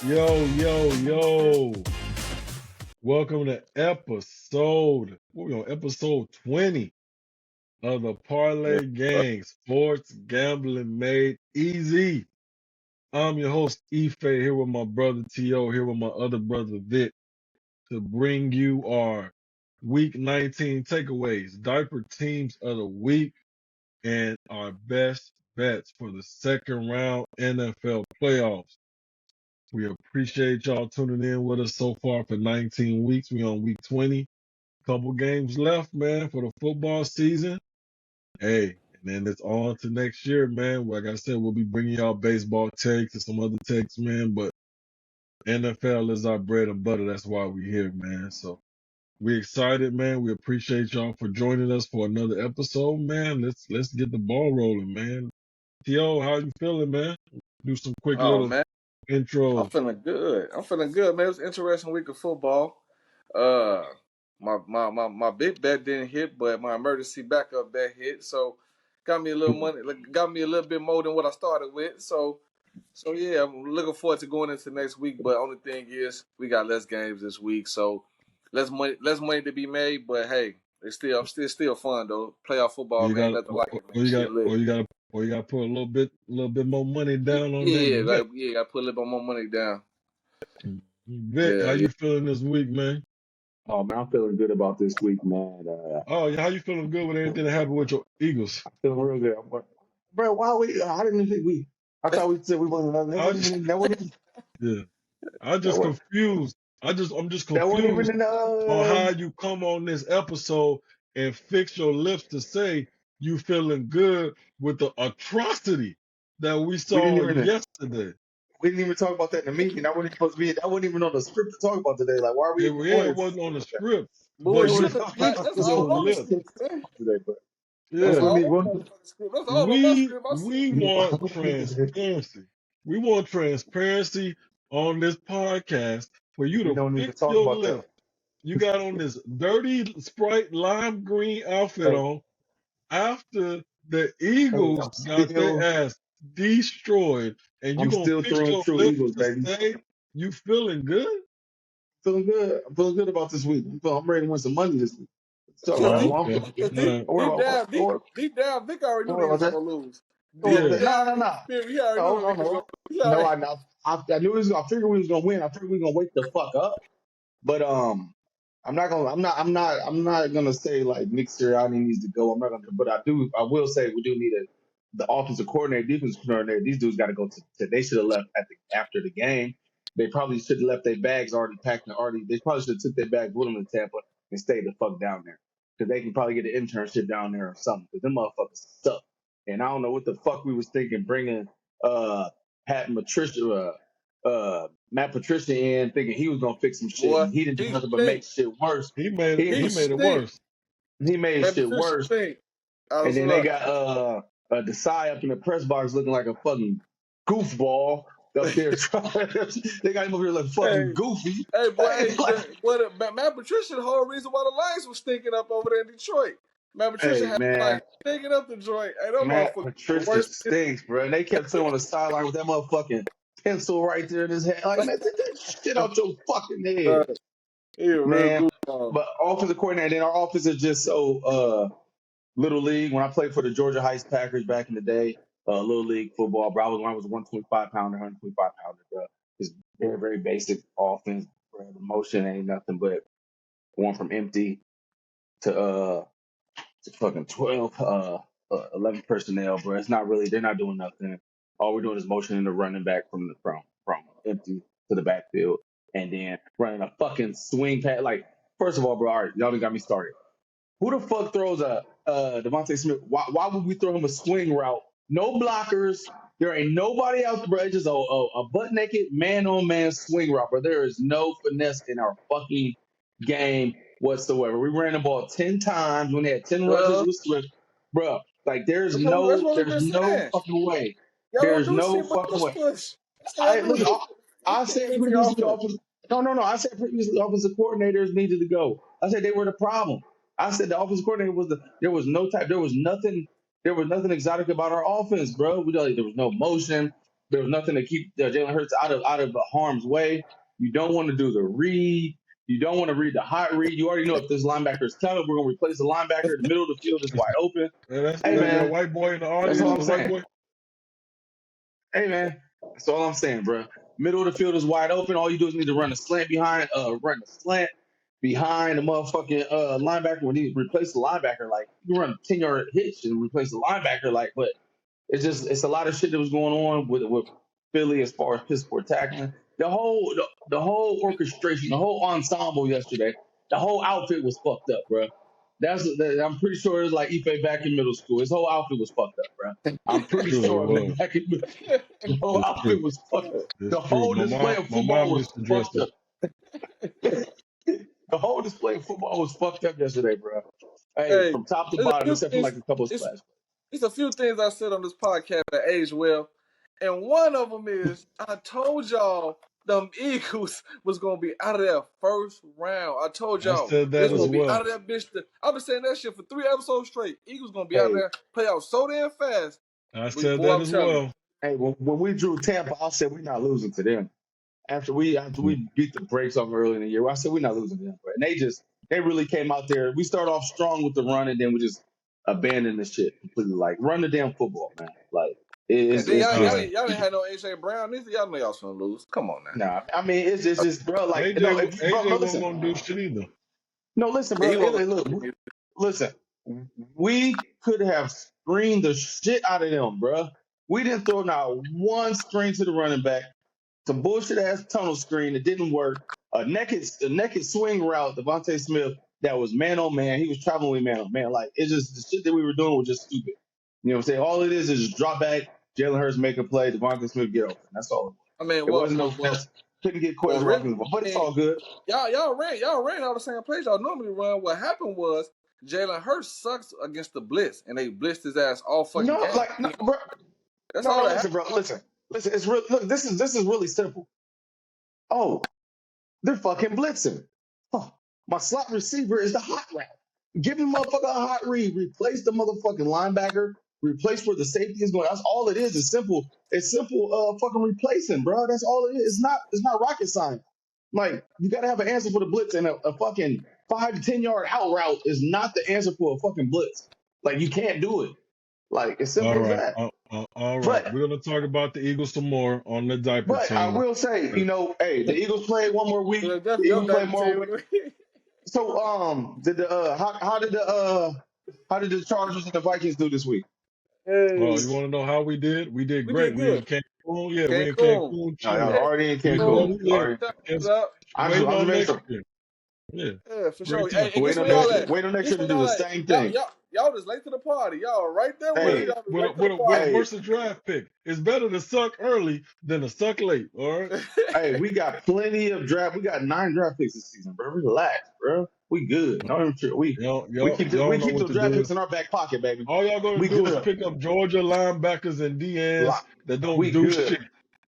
Yo, yo, yo. Welcome to episode 20 of the Yeah. Parlay Gang, Sports Gambling Made Easy. I'm your host, Ife, here with my brother T.O., here with my other brother Vic, to bring you our Week 19 takeaways, diaper teams of the week, and our best bets for the second round NFL playoffs. We appreciate y'all tuning in with us so far for 19 weeks. We on week 20. Couple games left, man, for the football season. Hey, and then it's on to next year, man. Like I said, we'll be bringing y'all baseball takes and some other takes, man. But NFL is our bread and butter. That's why we're here, man. So we excited, man. We appreciate y'all for joining us for another episode, man. Let's get the ball rolling, man. T.O., how you feeling, man? Do some quick Oh little man, I'm intros. feeling good. I'm feeling good, man. It was an interesting week of football. Uh, my big bet didn't hit, but my emergency backup bet hit. So got me a little money, got me a little bit more than what I started with. So yeah, I'm looking forward to going into next week. But only thing is, we got less games this week, so less money to be made. But hey, it's still fun though. Playoff football, You man, got, nothing like it, man. or you Shit got, lit. or you got to put a little bit more money down on that Yeah, bet. got to put a little bit more money down. Vic, how Yeah, you feeling this week, man? Oh man, I'm feeling good about this week, man. Oh, yeah, how you feeling good with everything that happened with your Eagles? Feeling real good. Bro, why we? I didn't even think we. I thought we said we wasn't. That I, wasn't even. That wasn't even. yeah, I That just wasn't, confused. I'm just that wasn't even confused in the. on how you come on this episode and fix your lips to say you feeling good with the atrocity that we We didn't saw even. yesterday. We didn't even talk about that in the meeting. That wasn't supposed to be. That wasn't even on the script to talk about today. Like, why are we It, even yeah, going it into wasn't something on the like that? script, but we but That you wasn't should have. talking fixed That's your all on the lips. script, man. today, but That's Yeah. what all we on want. the fucking script. That's all on my We script. I see we it. want transparency. We want transparency on this podcast for you We to don't need to fix talk your about that. lip. You got on this dirty Sprite lime green outfit Hey, on after the hey, Eagles got their ass destroyed, and you I'm gonna still fix throwing your true lips Eagles, to baby. say you feeling good? Feeling good. I'm feeling good about this week. I'm ready to win some money this week. So, Cause Oh, deep, okay. don't cause All right. worry deep about. down, Don't deep, worry, deep down, Vic already don't knew they worry was about gonna that. lose. Don't worry Deep about Yeah. that. No, down no, in his no. spirit, he already knew No, they no, was gonna no. lose. He No, already, I knew I figured we was gonna win. I figured we was gonna wake the fuck up. But I'm not gonna say like Nick Sirianni needs to go. I'm not gonna, but I will say we do need the offensive coordinator, defensive coordinator. These dudes got to go they should have left after the game. They probably should have left their bags already packed and already. They probably should have took their bags with them to Tampa and stayed the fuck down there because they can probably get an internship down there or something. Because them motherfuckers suck. And I don't know what the fuck we was thinking bringing uh Pat and Patricia Matt Patricia in thinking he was gonna fix some shit, boy, and he didn't do he nothing but make stink. shit worse. He made He it. He He didn't made it stink. worse. he made Man, shit Patricia worse, stink. I and was then they like, got Desai up in the press box looking like a fucking goofball up there. They got him over here like fucking hey, goofy. hey, boy, Hey, hey, Matt Patricia, the whole reason why the Lions was stinking up over there in Detroit. Matt Patricia hey had man, like stinking up Detroit. Hey, that Matt motherfucker the Patricia worst. stinks, bro. And they kept sitting on the sideline with that motherfucking pencil right there in his head. Like, man, take that shit out your fucking head. He a real Man, goofball. but offensive coordinator, then our offense is just so little league. When I played for the Georgia Heights Packers back in the day, little league football, bro, I was a 125 pounder, 125 pounder, bro. It's very, very basic offense, bro. The motion ain't nothing but going from empty to fucking 12, 11 personnel, bro. It's not really, they're not doing nothing. All we're doing is motioning the running back from empty to the backfield and then running a fucking swing pass. Like, first of all, bro, all right, y'all done got me started. Who the fuck throws a Devontae Smith? Why would we throw him a swing route? No blockers. There ain't nobody out there, bro. It's just a butt naked man on man swing route, bro. There is no finesse in our fucking game whatsoever. We ran the ball 10 times when they had 10 rushes Well, with Swift. Bro, like that's what we've there's been no saying. fucking way. Y'all don't There's do no shit but fucking push way. push. That's all y'all do is Listen, push I push said into your previously offense. no. I said previously offensive coordinators needed to go. I said they were the problem. I said the offensive coordinator there was nothing exotic about our offense, bro. There was no motion. There was nothing to keep Jalen Hurts out of harm's way. You don't want to do the read. You don't want to read the hot read. You already know if this linebacker is coming, we're going to replace the linebacker. The middle of the field is wide open. And that's Hey, that your man, white boy in the that's all audience, I'm the white saying. boy. Hey, man, that's all I'm saying, bro. Middle of the field is wide open. All you do is need to run a slant behind the motherfucking linebacker. When you replace the linebacker, like you can run a 10-yard hitch and replace the linebacker, like, but it's a lot of shit that was going on with Philly as far as piss poor tackling. The whole orchestration, the whole ensemble yesterday, the whole outfit was fucked up, bro. I'm pretty sure it was like Ife back in middle school. His whole outfit was fucked up, bro. I'm pretty True, it sure man, was. back in the whole It's true. outfit was fucked. It's The true. whole display of My football mom was used to dress fucked up. up. The whole display of football was fucked up yesterday, bro. Hey, Hey, from top to there's a bottom, few except for things. like a couple of It's splash. it's a few things I said on this podcast that age well, and one of them is I told y'all them Eagles was gonna be out of that first round. I told I y'all said it's that as gonna be well. out of that bitch. I've been saying that shit for 3 episodes straight. Eagles gonna be out of Hey, there, play out so damn fast. I We said boy, that I'm as telling you. well. hey, when we drew Tampa, I said we're not losing to them. After we beat the brakes off early in the year, I said we're not losing to them. But they really came out there. We started off strong with the run, and then we just abandoned the shit completely. Like run the damn football, man. Like And then it's y'all, All y'all, just right. didn't, y'all didn't have no AJ Brown either. Y'all know y'all was gonna lose. Come on now. nah. I mean, it's just bro. Like no, AJ bro, wasn't listen, gonna do shit either. no, listen, He bro. Hey, wasn't look, gonna listen. We could have screened the shit out of them, bro. We didn't throw not one screen to the running back. Some bullshit ass tunnel screen that didn't work. A naked swing route, Devontae Smith, that was man on man. He was traveling with man on man. Like it's just the shit that we were doing was just stupid. You know what I'm saying? All it is just drop back, Jalen Hurts make a play, Devontae Smith get open. That's all. I mean, It wasn't no finesse. Couldn't get well, quarterbacks really, involved, but I it's mean, all good. y'all ran all the same plays y'all normally run. What happened was Jalen Hurts sucks against the blitz, and they blitzed his ass all fucking No, game. like no, bro. That's No, all no, that happened. listen, bro. Listen. It's real. Look, this is really simple. Oh, they're fucking blitzing. Huh. My slot receiver is the hot route. Give him motherfucker a hot read. Replace the motherfucking linebacker. Replace where the safety is going. That's all it is. It's simple. It's simple. Fucking replacing, bro. That's all it is. It's not rocket science. Like you got to have an answer for the blitz, and a fucking 5 to 10 yard out route is not the answer for a fucking blitz. Like you can't do it. Like as All simple as right. that. All right. But We're gonna talk about the Eagles some more on the diaper but I team. will say, hey, the Eagles played one more week. So The definitely your Eagles play diaper more team. week. So did the how did the Chargers and the Vikings do this week? Oh, Hey, you want to know how we did? We did we great. did We good. in Cancun. Yeah, we in Cancun. Cancun No, y'all chilling. Hey, already in We yeah, Cancun. we yeah. Already. shout Just out. I'm waiting just on making next sure. year. Yeah, Yeah, for sure. great Hey, time. and guess Waiting on where Hey, next y'all year. at? Waiting on next Guess year to where do y'all the at? same Y'all, thing. y'all, y'all just late to the party. Y'all right there with it. Hey, with Y'all just late to the a hey, versatile draft pick. It's better to suck early than to suck late. All right. party. hey, we got plenty of draft. We got 9 draft picks this season, bro. Relax, bro. We good. No, I'm sure. We Y'all know keep what those to draft do. picks in our back pocket, baby. All y'all gonna We do is good. pick up Georgia linebackers and DNs Lock. that don't We do good. shit.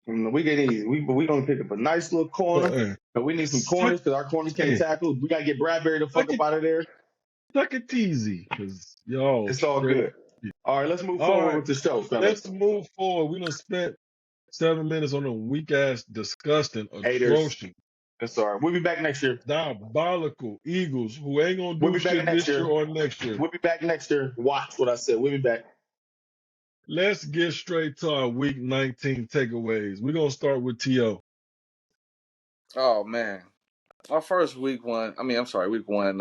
We get easy. We gonna pick up a nice little But corner. But we need some suck, corners because our corners can't hey, tackle. We gotta get Bradbury the fuck suck up it, out of there. suck it easy, cause y'all It's all straight. good. All right, let's move All forward right, with the show, let's fellas. move forward. We done spent 7 minutes on a weak ass, disgusting, Haters. atrocious, It's all right. We'll be back next year. diabolical Eagles who ain't gonna We'll do be back shit next this year year. or next year. We'll be back next year. Watch what I said. We'll be back. Let's get straight to our week 19 takeaways. We're gonna start with T.O. Oh man, our first week one. I mean, I'm sorry, week one.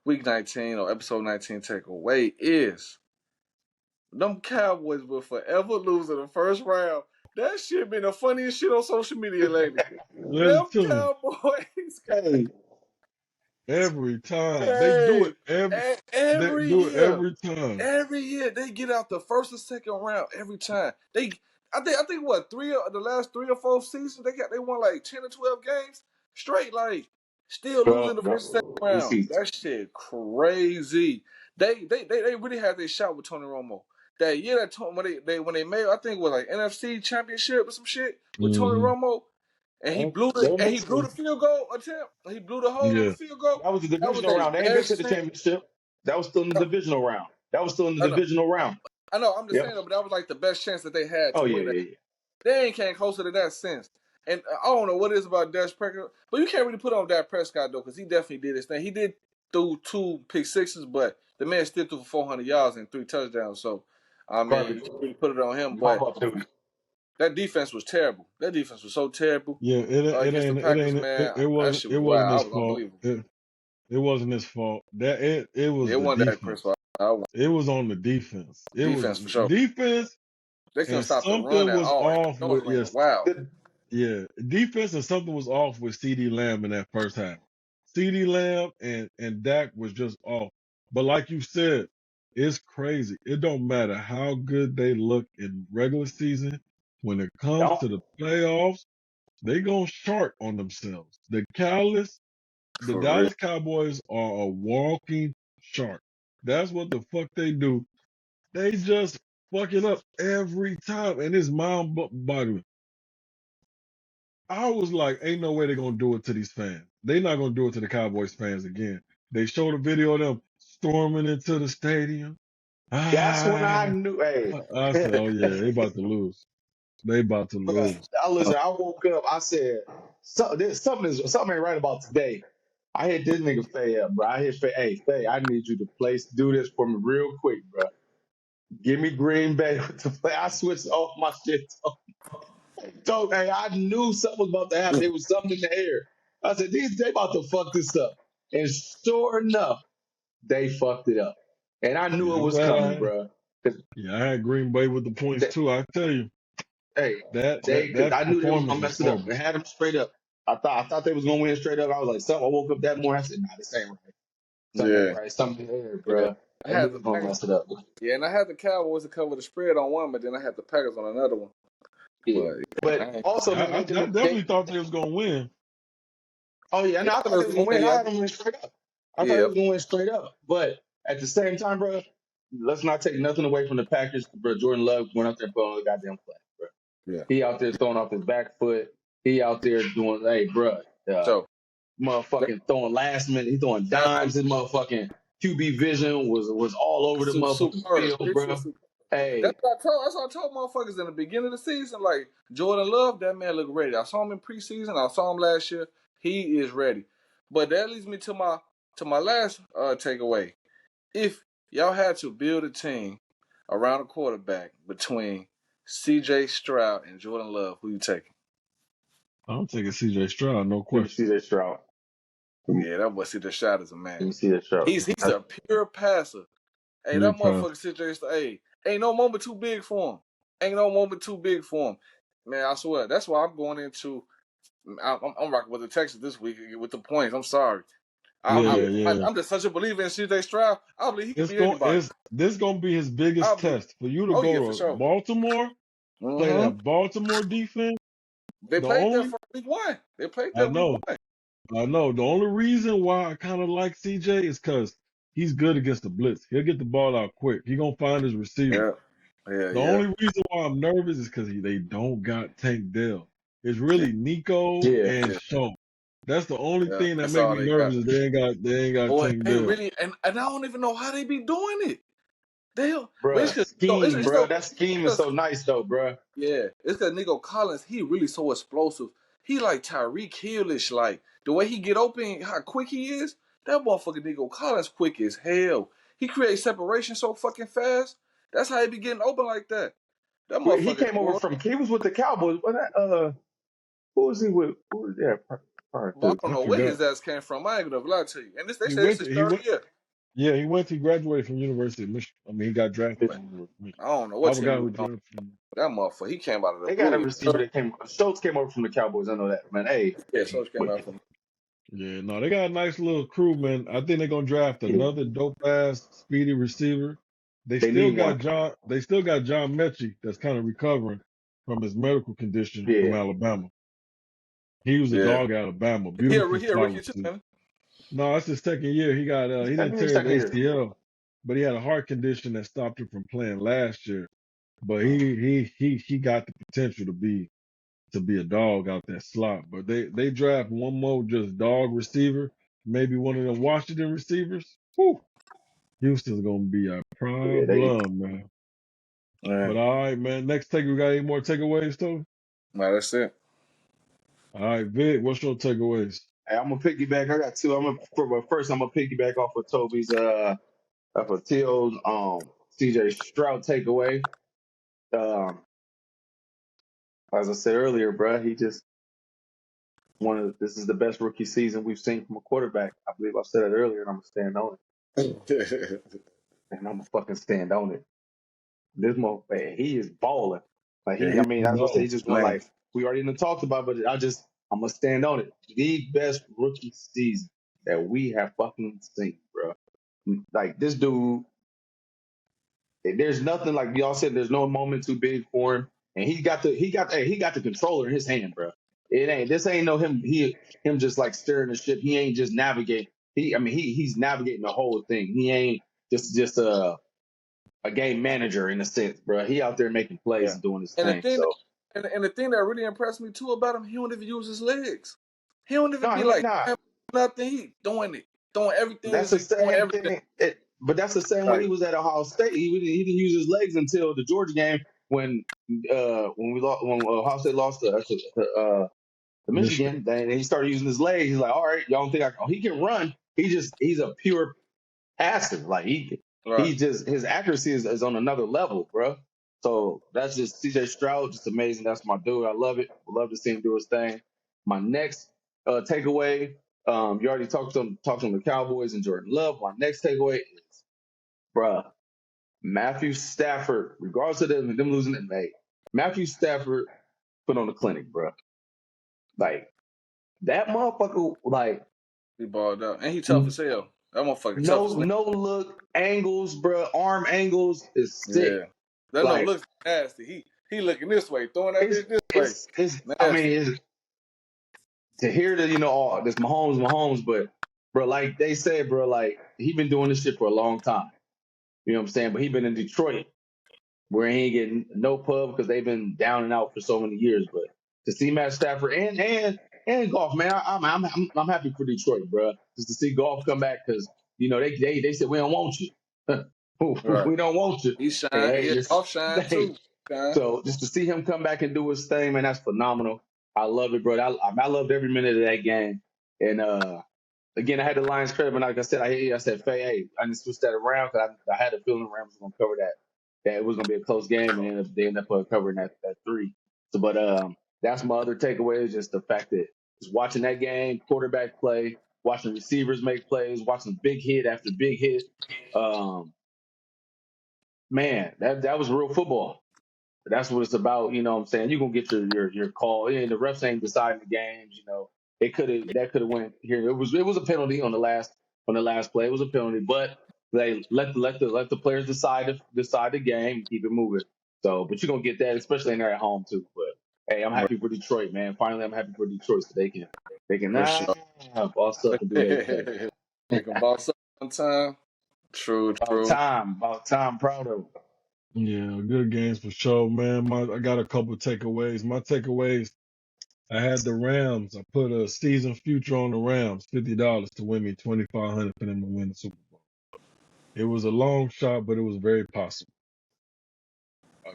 Week 19 or episode 19 takeaway is them Cowboys will forever lose in the first round. That shit been the funniest shit on social media lately. Listen Them to me. Cowboys, Hey, Every time they do hey, it, they every do it year, every time. every year they get out the first or second round every time. I think what the last 3 or 4 seasons they won like 10 or 12 games straight, like still losing the first or second we round. see. That shit crazy. They really had their shot with Tony Romo. That year that when they made, I think it was like NFC Championship or some shit with Tony Hmm. Romo, and he Well, blew they the ain't and been he blew to the field goal attempt. He blew the hole on the Yeah. field goal. that was the That was divisional their round. They ain't been to best the chance. championship. That was still in the divisional round. That was still in the I know, divisional round. I know. I'm just Yep. saying, but that was like the best chance that they had Oh to yeah, win that. yeah, yeah. They ain't came closer to that since. And I don't know what it is about Dak Prescott, but you can't really put on Dak Prescott though, because he definitely did his thing. He did threw 2 pick sixes, but the man still threw for 400 yards and 3 touchdowns. So, I mean, you Garbage. can't really put it on him. Pop But up duty. that defense was terrible. That defense was so terrible Yeah, against the Packers, man. That shit it was wasn't wild. his That was fault. unbelievable. It wasn't his fault. It was It the wasn't Dak defense. Prescott. It was on the defense. It was Defense for sure. defense, They couldn't and stop the run something at was all. Aaron off Jones with playing yes, wild. yeah, defense and something was off with CD Lamb in that first half. CD Lamb and Dak was just off. But like you said, it's crazy. It don't matter how good they look in regular season. When it comes Don't. to the playoffs, they gonna shark on themselves. The For real. Dallas Cowboys are a walking shark. That's what the fuck they do. They just fuck it up every time, and it's mind-boggling. I was like, ain't no way they're gonna do it to these fans. They're not gonna do it to the Cowboys fans again. They showed a video of them storming into the stadium. That's when I Ah, knew. Hey, I said, oh yeah, they about to lose. They about to bruh, lose. listen. I woke up. I said, something ain't right about today. I hit this nigga Faye up, bro. I hit Faye. Hey, Faye, I need you to do this for me real quick, bro. Give me Green Bay with the play. I switched off my shit. Hey, I knew something was about to happen. There was something in the air. I said, they about to fuck this up. And sure enough, they fucked it up. And I Yeah, knew it I'm was glad coming, bro. Cause yeah, I had Green Bay with the points they, too. I tell you, hey, cause that I knew they was performance gonna was mess it up. horrible. They had them straight up. I thought they was gonna win straight up. I was like, something. I woke up that morning. I said, nah, this ain't right. Something ain't Yeah. right. Something in the air, Yeah. bro. I I knew had it the was gonna Packers. mess it up. Yeah, and I had the Cowboys to cover the spread on one, but then I had the Packers on another one. Yeah. But yeah, But also, man, I definitely thought they was gonna win. oh yeah, yeah, no, I I thought thought they it was was gonna one. win. I Yeah, had them win straight up. I thought they yeah, was gonna win straight up. But at the same time, bro, let's not take nothing away from the Packers, bro. Jordan Love went out there putting on the goddamn play, bro. yeah. He out there throwing off his back foot. He out there doing, hey, bro, So that, motherfucking throwing last minute. He throwing that dimes. His motherfucking QB vision was all over the motherfucking superb. field, It's bro. super. Hey, That's what I told motherfuckers in the beginning of the season. Like Jordan Love, that man look ready. I saw him in preseason. I saw him last year. He is ready. But that leads me to my last takeaway. If y'all had to build a team around a quarterback between C.J. Stroud and Jordan Love, who you taking? I'm taking CJ Stroud, no let me see question. that Stroud. Yeah, that boy C.J. Stroud is a Let man. me see that Stroud. He's a pure passer. Hey, Pure that pass. motherfucker C.J. Stroud. Hey, ain't no moment too big for him. Ain't no moment too big for him. Man, I swear. That's why I'm going into. I'm rocking with the Texans this week with the points. I'm sorry. Yeah, yeah. I'm just such a believer in C.J. Stroud. I believe he could beat anybody. It's this gonna be his I biggest believe. test for you to Oh yeah, for go to sure. Baltimore, play Mm-hmm. that Baltimore defense. They The played there only for week one. They played I there week know, one. I know. The only reason why I kind of like CJ is because he's good against the blitz. He'll get the ball out quick. He gonna find his receiver. Yeah. Yeah, The yeah. only reason why I'm nervous is because they don't got Tank Dell. It's really Nico Yeah. and Yeah. Shaw. That's the only Yeah. thing that That's make all me they nervous got. is they ain't got Boy, Tank they Dell. really and I don't even know how they be doing it. They but Bruh, it's scheme, it's bruh. so That scheme is because so nice though, bruh. yeah, it's because Nico Collins, he really so explosive. He like Tyreek Hillish, like the way he get open, how quick he is. That motherfucker Nico Collins quick as hell. He creates separation so fucking fast. That's how he be getting open like that. That He motherfucker, came over boy. from he was with the Cowboys. What that who was he with? Who was that prior But I to? don't I know where forgot. his ass came from. I ain't gonna lie to you. And they He say this went is to his third year. he graduated from University of Michigan. I mean, he got drafted But from University of Michigan. I don't know I what team he forgot was who on. drafted him. That motherfucker, he came out of the They got a blue. receiver that came. Schultz came over from the Cowboys. I know that, man. Hey, Yeah, so he came but out from. Yeah, no, they got a nice little crew, man. I think they're gonna draft yeah, another dope ass speedy receiver. they need one. They still got John Mechie that's kind of recovering from his medical condition from Yeah, Alabama. He was a Yeah, dog at Alabama, he a, beautiful he a slot rookie too, receiver. man. No, that's his second year. He didn't second year, tear second his year. ACL, but he had a heart condition that stopped him from playing last year. But he got the potential to be a dog out that slot. But they draft one more just dog receiver, maybe one of the Washington receivers. Whew, Houston's gonna be a Yeah, they. problem, man. Yeah. But all right, man. Next take, we got any more takeaways, too? Nah, that's it. All right, Vic, what's your takeaways? Hey, I'm gonna piggyback. I got two. But first I'm gonna piggyback off of Toby's off of Tio's CJ Stroud takeaway. Um, as I said earlier, bro, he just this is the best rookie season we've seen from a quarterback. I believe I said it earlier, and I'm gonna stand on it. And I'm gonna fucking stand on it. This motherfucker, he is balling. Like Yeah, I he's mean, I was gonna say No. he's just one playing. like we already done talked about, but I'm gonna stand on it. The best rookie season that we have fucking seen, bro. Like this dude, there's nothing like y'all said. There's no moment too big for him, and he got the controller in his hand, bro. This ain't no him just like steering the ship. He ain't just navigate. He's navigating the whole thing. He ain't just a game manager in a sense, bro. He out there making plays Yeah. and doing his And the thing. thing that, So and the thing that really impressed me too about him, he don't even use his legs. He don't even no, be he like nah. nothing. He doing it, doing everything. That's Is the he doing same everything? thing. But that's the same when he Like, was at Ohio State. He didn't use his legs until the Georgia game when we lost when Ohio State lost to Michigan. Michigan. Then he started using his legs. He's like, all right, y'all don't think he can run? He's a pure passer. Like right, he just his accuracy is on another level, bro. So that's just CJ Stroud, just amazing. That's my dude. I love it. Love to see him do his thing. My next takeaway, you already talked on the Cowboys and Jordan Love. My next takeaway is, bruh, Matthew Stafford, regardless of them losing it, mate, Matthew Stafford put on the clinic, bruh. Like that motherfucker, like he balled out, and he tough as hell. That motherfucker tough as no look angles, bruh. Arm angles is sick. yeah. That no Like looks nasty. He looking this way, throwing that it's bitch this way. I Nasty. mean it's to hear that all this Mahomes, but bro, like they said, bro, like he been doing this shit for a long time. You know what I'm saying? But he been in Detroit where he ain't getting no pub because they've been down and out for so many years. But to see Matt Stafford and golf, man, I'm happy for Detroit, bro. Just to see golf come back because they said we don't want you, Right. we don't want you. He And shine. hey, Yeah, just off shine hey, too. Shine. so just to see him come back and do his thing, man, that's phenomenal. I love it, bro. I loved every minute of that game. And again, I had the Lions credit, but like I said, I said, Faye, hey, I need to switch that around because I had a feeling the Rams were going to cover that it was going to be a close game, and they ended up covering that three. So, but that's my other takeaway is just the fact that just watching that game, quarterback play, watching receivers make plays, watching big hit after big hit. Um, man, that was real football. That's what it's about. You know what I'm saying? You're gonna get your call. And the refs ain't deciding the games, That could have went here. It was a penalty on the last play. It was a penalty, but they let the players decide the game, keep it moving. So but you're gonna get that, especially in there at home too. But hey, I'm Right. happy for Detroit, man. Finally I'm happy for Detroit so they can For sure. boss up and do their thing. They can boss up one time. True, true. About time, proud of 'em. Yeah, good games for sure, man. I got a couple takeaways. My takeaways, I had the Rams. I put a season future on the Rams, $50 to win me 2,500 for them to win the Super Bowl. It was a long shot, but it was very possible.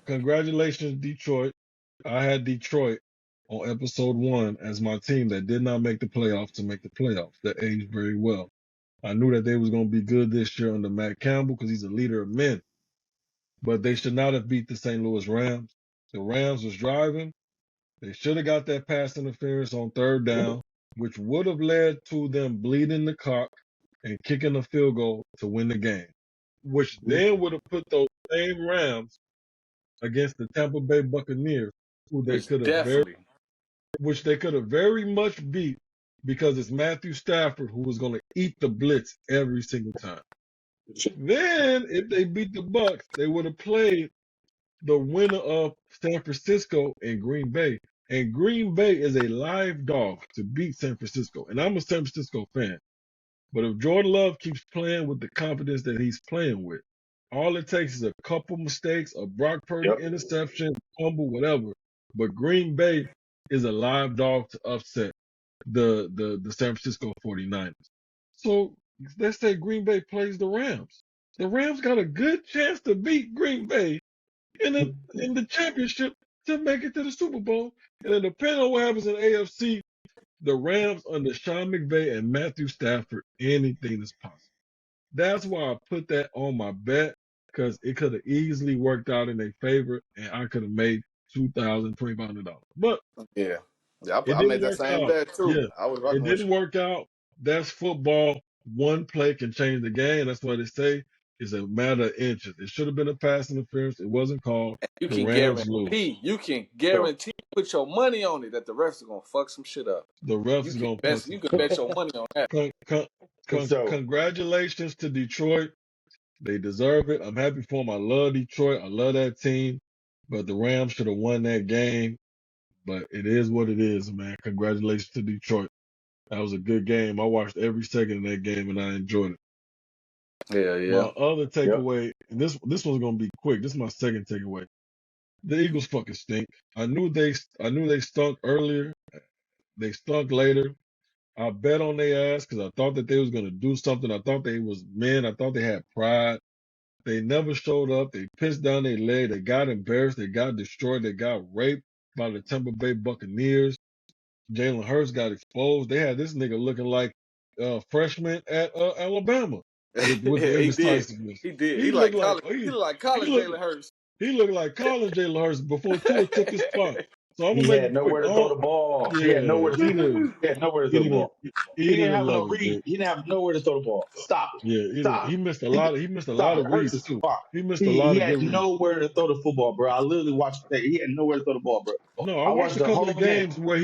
Congratulations, Detroit. I had Detroit on episode 1 as my team that did not make the playoffs to make the playoffs. That aged very well. I knew that they was going to be good this year under Matt Campbell because he's a leader of men, but they should not have beat the St. Louis Rams. The Rams was driving. They should have got that pass interference on third down, which would have led to them bleeding the clock and kicking a field goal to win the game, which then would have put those same Rams against the Tampa Bay Buccaneers, who they Which could have definitely. very much beat because it's Matthew Stafford who was going to eat the blitz every single time. Then, if they beat the Bucks, they would have played the winner of San Francisco and Green Bay. And Green Bay is a live dog to beat San Francisco. And I'm a San Francisco fan. But if Jordan Love keeps playing with the confidence that he's playing with, all it takes is a couple mistakes, a Brock Purdy Yep. interception, fumble, whatever. But Green Bay is a live dog to upset the San Francisco 49ers. So let's say Green Bay plays the Rams. The Rams got a good chance to beat Green Bay in the championship. to make it to the Super Bowl. And then depending on what happens in the AFC, the Rams under Sean McVay and Matthew Stafford, anything is possible. That's why I put that on my bet because it could have easily worked out in their favor and I could have made $2,000, $2,500. But Yeah. Yeah, it I made didn't that work same out. bet too. Yeah, I was it rocking with didn't you. work out. That's football. One play can change the game. That's why they say it's a matter of inches. It should have been a pass interference. It wasn't called. You The can Rams lose. So guarantee, put your money on it that the refs are gonna fuck some shit up. The refs are gonna fuck You some can shit up. bet your money on that. so Congratulations to Detroit. They deserve it. I'm happy for them. I love Detroit. I love that team. But the Rams should have won that game. But it is what it is, man. Congratulations to Detroit. That was a good game. I watched every second of that game and I enjoyed it. Yeah, My yeah. other yep. takeaway, and this one's gonna be quick. This is my second takeaway. The Eagles fucking stink. I knew they stunk earlier. They stunk later. I bet on their ass because I thought that they was gonna do something. I thought they was men. I thought they had pride. They never showed up. They pissed down their leg. They got embarrassed. They got destroyed. They got raped by the Tampa Bay Buccaneers. Jalen Hurts got exposed. They had this nigga looking like a freshman at Alabama with the He did. indecisiveness. He did. He looked like He looked like he college looked Jalen Hurts. he looked like college Jalen Hurts before Tua took his spot. So I'm He gonna make had it quick. nowhere to throw Oh the ball. He had yeah, nowhere. He had nowhere to throw the ball. he He didn't didn't have no love it, read. Vic. He didn't have nowhere to throw the ball. Stop it. Yeah, Stop. he missed a He, lot. He missed a stop lot it. of Hurts reads is too too. far. He missed a He lot of had good reads. nowhere to throw the football, bro. I literally watched that. He had nowhere to throw the ball, bro. No, I I watched watched a the couple whole of game. games where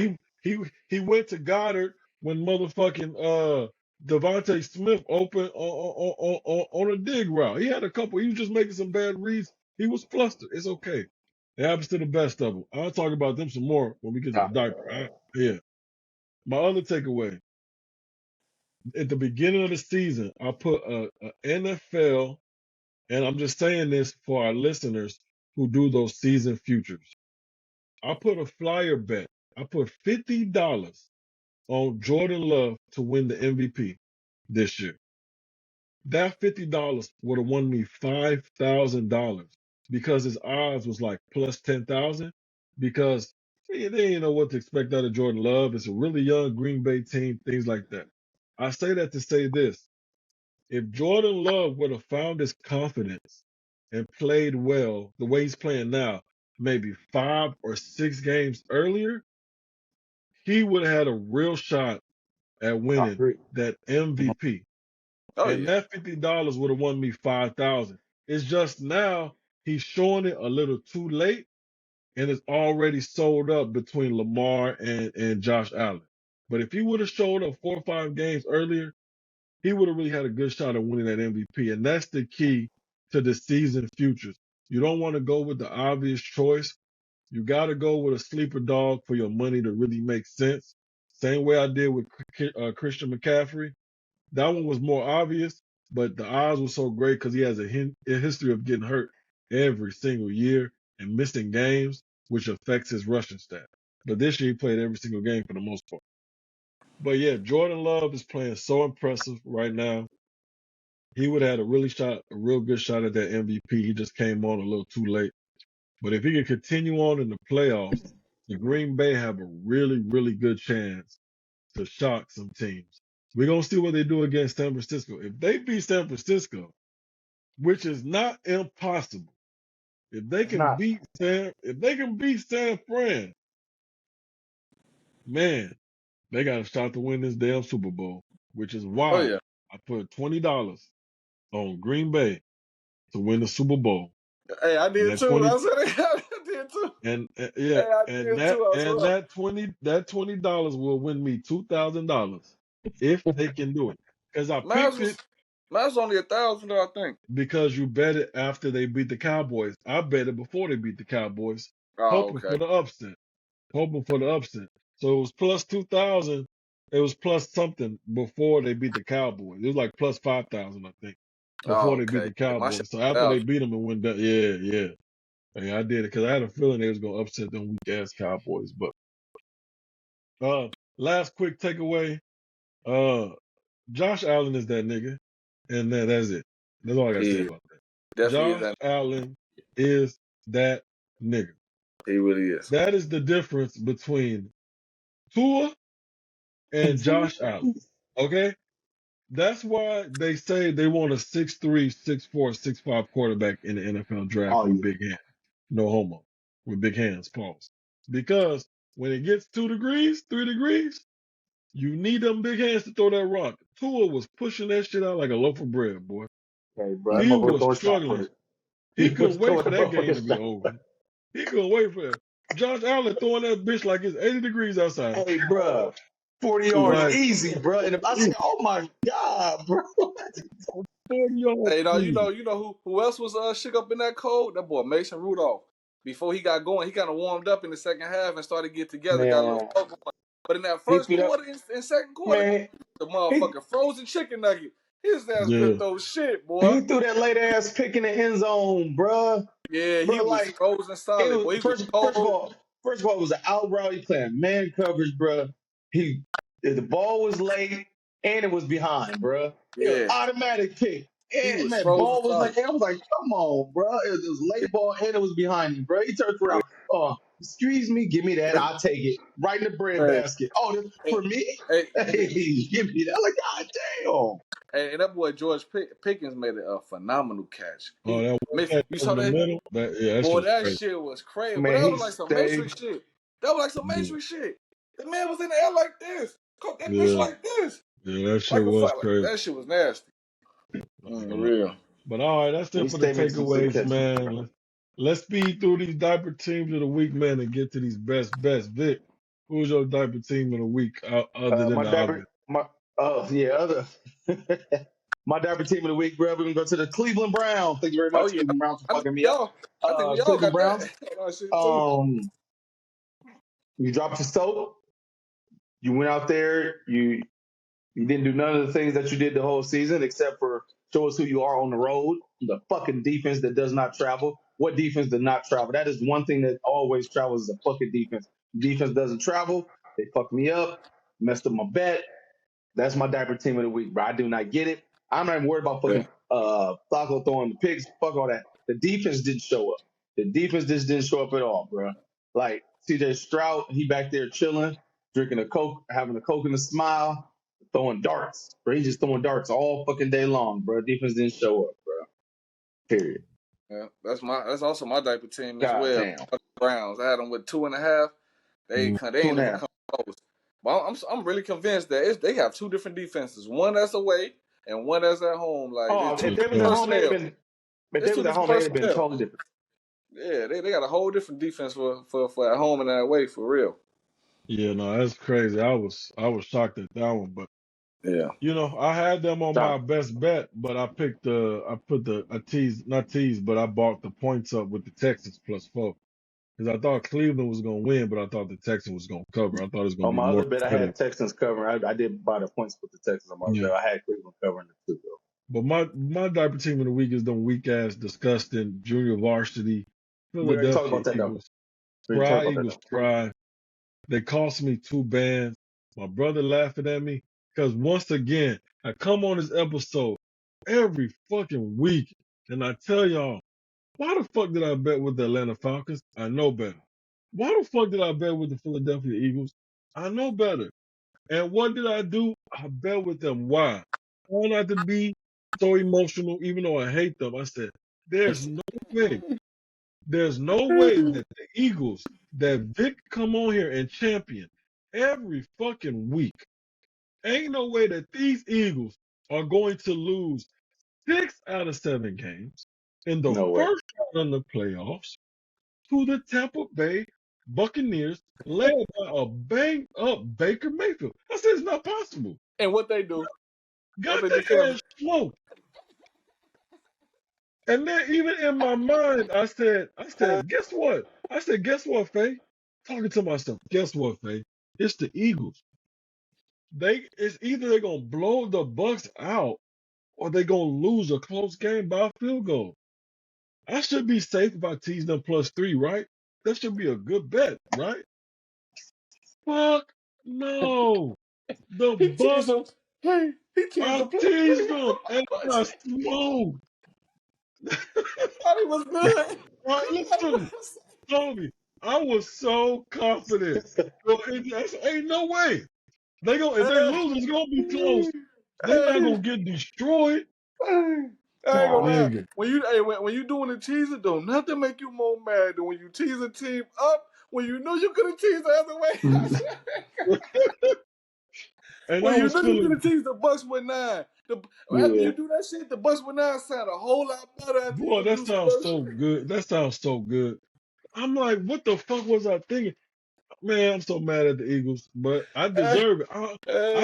he went to Goddard when motherfucking Devontae Smith opened on a dig route. He had a couple. He was just making some bad reads. He was flustered. It's okay. It happens to the best of them. I'll talk about them some more when we get to the Nah. diaper. Yeah. My other takeaway at the beginning of the season, I put a NFL, and I'm just saying this for our listeners who do those season futures. I put a flyer bet. I put $50 on Jordan Love to win the MVP this year. That $50 would have won me $5,000 because his odds was like plus 10,000 because they didn't know what to expect out of Jordan Love. It's a really young Green Bay team, things like that. I say that to say this. If Jordan Love would have found his confidence and played well the way he's playing now, maybe 5 or 6 games earlier, he would have had a real shot at I winning agree. that MVP. Oh And yeah. that $50 would have won me 5,000. It's just now he's showing it a little too late and it's already sold up between Lamar and Josh Allen. But if he would have showed up 4 or 5 games earlier, he would have really had a good shot at winning that MVP. And that's the key to the season futures. You don't want to go with the obvious choice. You got to go with a sleeper dog for your money to really make sense. Same way I did with Christian McCaffrey. That one was more obvious, but the odds were so great because he has a history of getting hurt every single year and missing games, which affects his rushing stat. But this year he played every single game for the most part. But yeah, Jordan Love is playing so impressive right now. He would have had a real good shot at that MVP. He just came on a little too late. But if he could continue on in the playoffs, the Green Bay have a really, really good chance to shock some teams. We're gonna see what they do against San Francisco. If they beat San Francisco, which is not impossible, It's not. If they can beat San Fran, man, they got a shot to win this damn Super Bowl. Which is Oh why yeah. I put $20 on Green Bay to win the Super Bowl. Hey, I And did that too. 20 I said I did too. yeah, Hey, I and did too. I swear. that $20 will win me $2,000 if they can do it. Because I Miles picked it was mine's only 1,000 though, I think. because you bet it after they beat the Cowboys. I bet it before they beat the Cowboys, Oh, hoping okay. for the upset. Hoping for the upset. So it was plus 2,000. It was plus something before they beat the Cowboys. It was like plus 5,000, I think, before Oh, they beat okay. the Yeah, my shit Cowboys. So was after they 1,000. beat them and went down, yeah. Yeah, I did it because I had a feeling they was gonna upset them weak ass Cowboys. But last quick takeaway. Uh, Josh Allen is that nigga, and that's it. That's all I gotta say He about that. definitely is Josh that. Allen is that nigga. He really is. That is the difference between Tua and Josh Allen. Okay? That's why they say they want a 6'3", 6'4", 6'5" quarterback in the NFL draft Oh with yeah. big hands. No homo. With big hands, pause. Because when it gets 2 degrees, 3 degrees, you need them big hands to throw that rock. Tua was pushing that shit out like a loaf of bread, boy. Hey, bro, that He motherfucker was throwing shot struggling. put. He He was couldn't wait throwing for the that game to motherfucking be shot. over. He couldn't wait for it. Josh Allen throwing that bitch like it's 80 degrees outside. Hey, bro, 40 yards Like, easy, bro. And if I say, oh my god, bro. 40 yards Hey, easy. you know who else was shook up in that cold? That boy Mason Rudolph. Before he got going, he kind of warmed up in the second half and started to get together, got a little Man, slow going. But in that he first threw that. quarter and second quarter, Man, the he motherfucking frozen chicken nugget. His ass Yeah. couldn't throw shit, boy. he threw that late ass pick in the end zone, bro. Yeah, he Bro, was like frozen it solid, boy. was He was cold. first of all, it was an out route. He playing man coverage, bro. He the ball was late and it was behind, bro. It was Yeah, automatic pick. he And was that frozen ball was like, solid. and I was like, come on, bro. It was late ball and it was behind him, bro. He turns Yeah. around. Oh, excuse me, give me that. I'll take it. Right in the bread Hey, basket. Oh, this hey, for me? hey, Hey, give me that. Like, god damn. and that boy George Pickens made a phenomenal catch. Oh, that one catch You saw over the that? middle? Yeah, that shit Boy, was that crazy. shit was crazy. But Man, that he was like some Matrix stayed. shit. That was like some Yeah. Matrix shit. The man was in the air like this. Caught that bitch Yeah. like this. Yeah, that shit Like a was fuck. Like, crazy. that shit was nasty. I ain't gonna lie. Real. But all right, that's He it for the stayed making some sick takeaways, catches. man. Let's speed through these diaper teams of the week, man, and get to these best bets. Vic, who's your diaper team of the week other than My the diaper, obvious? my oh yeah, other my diaper team of the week, bro. We're gonna go to the Cleveland Browns. Thank you very Oh much, yeah. Cleveland Browns, for I think fucking me we up. all. I think we all Cleveland got Browns. that. That shit too. You dropped your soap. You went out there. You didn't do none of the things that you did the whole season, except for show us who you are on the road. The fucking defense that does not travel. What defense does not travel? That is one thing that always travels is a fucking defense. Defense doesn't travel. They fucked me up. Messed up my bet. That's my diaper team of the week, bro. I do not get it. I'm not even worried about Yeah. fucking Flacco throwing the picks. Fuck all that. The defense didn't show up. The defense just didn't show up at all, bro. Like CJ Stroud, he back there chilling, drinking a Coke, having a Coke and a smile, throwing darts. Bro, he just throwing darts all fucking day long, bro. Defense didn't show up, bro. Period. Yeah. That's also my diaper team as God well. damn. Browns. I had them with 2.5. They Mm, ain't Two and a even half. come close. But I'm really convinced that they have two different defenses. One that's away and one that's at home. Like there's Oh, two if for they was different at sure. home, they'd have personnel. been. If There's they two was at different home, they'd have been personnel. totally different. Yeah, they got a whole different defense for at home and at away for real. Yeah, no, that's crazy. I was shocked at that one, but Yeah. I had them on my Stop. best bet, but I teased, not teased, but I bought the points up with the Texans +4 because I thought Cleveland was gonna win, but I thought the Texans was gonna cover. I thought it was gonna On be my more other bet, I competitive. had Texans covering. I did buy the points with the Texans on my other Yeah. bet. I had Cleveland covering the two, though. But my diaper team of the week is them weak ass, disgusting junior varsity We already talked Philadelphia about that, though. Eagles. We already talked Cry, about that, Eagles, though. cry. They cost me 2 bands. My brother laughing at me because once again, I come on this episode every fucking week and I tell y'all, why the fuck did I bet with the Atlanta Falcons? I know better. Why the fuck did I bet with the Philadelphia Eagles? I know better. And what did I do? I bet with them. Why? Try not to be so emotional, even though I hate them. I said, there's no way. There's no way that the Eagles, that Vic come on here and champion every fucking week. Ain't no way that these Eagles are going to lose 6 out of 7 games in the No way. first round of the playoffs to the Tampa Bay Buccaneers, led by a banged up Baker Mayfield. I said it's not possible. And what they do? What Got they do, their Kevin? ass smoked. And then even in my mind, I said, guess what? I said, guess what, Faye? Talking to myself, guess what, Faye? It's the Eagles. It's either they're gonna blow the Bucks out or they're gonna lose a close game by a field goal. I should be safe if I tease them +3, right? That should be a good bet, right? Fuck no. The He teased Bucks, them. Hey, he teased I the plus teased three. them and I I smoked. thought he was good. Right, I listen thought to he me. was. Tony. I was so confident. So ain't no way. They go if they lose, it's gonna be close. They're not Hey, gonna get destroyed. hey, I ain't gonna Nah. lie. Nigga. When you doing the teaser, don't nothing make you more mad than when you tease a team up when you know you could have teased the other way. And When I you was know you could feeling, have teased the Bucks with 9. After Yeah. you do that shit, the Bucks with 9 sound a whole lot better after you boy, done that do some sounds other so shit. good. That sounds so good. I'm like, what the fuck was I thinking? Man, I'm so mad at the Eagles, but I Hey, deserve it. I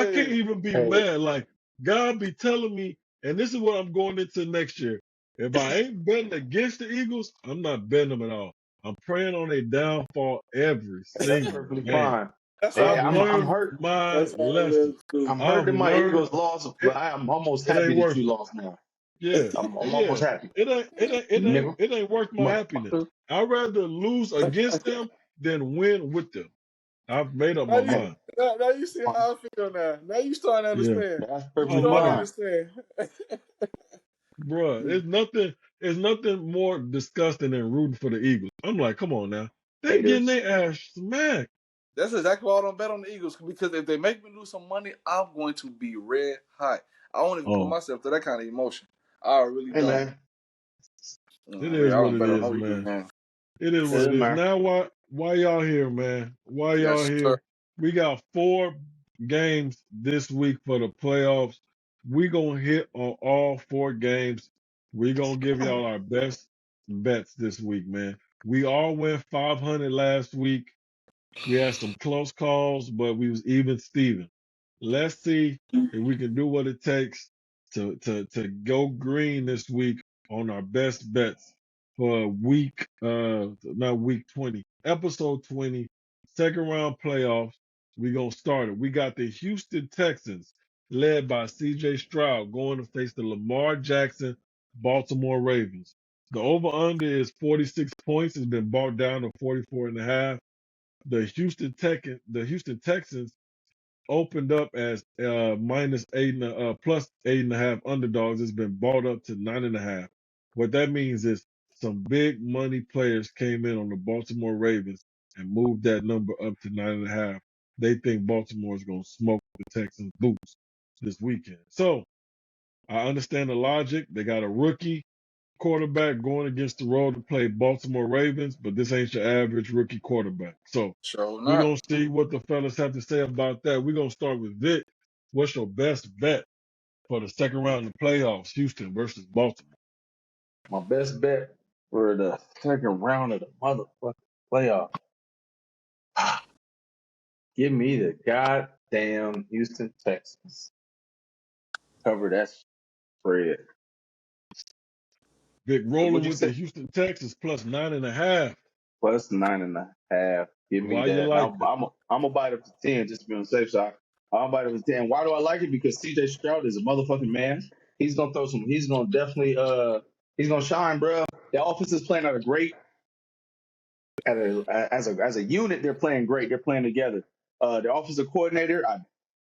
can't hey, even be Hey, mad. Like, God be telling me, and this is what I'm going into next year. If I ain't betting against the Eagles, I'm not betting them at all. I'm praying on a downfall every that's single perfectly game. fine. that's Hey, all I've good. I'm learned hurt. my That's all lesson. good too. I'm hurt I've that my learned Eagles lost, but it. I am almost It happy ain't that worth you it. lost now. Yeah, I'm almost yeah. happy. Nigga. It ain't worth my happiness. Motherfucker. I'd rather lose against them than win with them. I've made up Now my you, Hey, mind. now you see how I feel now. Now you starting to Yeah. understand. that's You perfectly starting to 100. fine. understand. Bruh, it's nothing more disgusting than rooting for the Eagles. I'm like, come on now. They getting Haters. their ass smacked. That's exactly why I don't bet on the Eagles because if they make me lose some money, I'm going to be red hot. I won't even put Oh, myself through that kind of emotion. I really Hey, don't. man. it Yeah, is I what don't it bet on is, no Eagles man. game. It is what Yeah, it is. man. Now why y'all here, man? Why y'all Yes, sir. here? We got 4 games this week for the playoffs. We gonna hit on all 4 games. We gonna give y'all our best bets this week, man. We all went 500 last week. We had some close calls, but we was even Steven. Let's see if we can do what it takes to go green this week on our best bets for week not week 20, episode 20, second round playoffs. We gonna start it. We got the Houston Texans led by CJ Stroud going to face the Lamar Jackson Baltimore Ravens. The over under is 46 points. It's been brought down to 44 and a half. The Houston Texans opened up as minus 8 and plus 8.5 underdogs. It's been bought up to 9.5. What that means is some big money players came in on the Baltimore Ravens and moved that number up to 9.5. They think Baltimore is going to smoke the Texans boots this weekend. So I understand the logic. They got a rookie quarterback going against the road to play Baltimore Ravens, but this ain't your average rookie quarterback. So Sure we're not. gonna see what the fellas have to say about that. We're gonna start with Vic. What's your best bet for the second round of the playoffs, Houston versus Baltimore? My best bet for the second round of the motherfucking playoff. Give me the goddamn Houston Texans. Cover that spread. Vic What'd rolling you with the say? Houston Texans plus 9.5. Plus 9.5. Give me Why you that. like it? I'm gonna bite up to 10 just to be on the safe side. I'll bite up to 10. Why do I like it? Because CJ Stroud is a motherfucking man. He's gonna throw some. He's gonna definitely. He's gonna shine, bro. The offense is playing at a great as a unit, they're playing great. They're playing together. The offensive coordinator,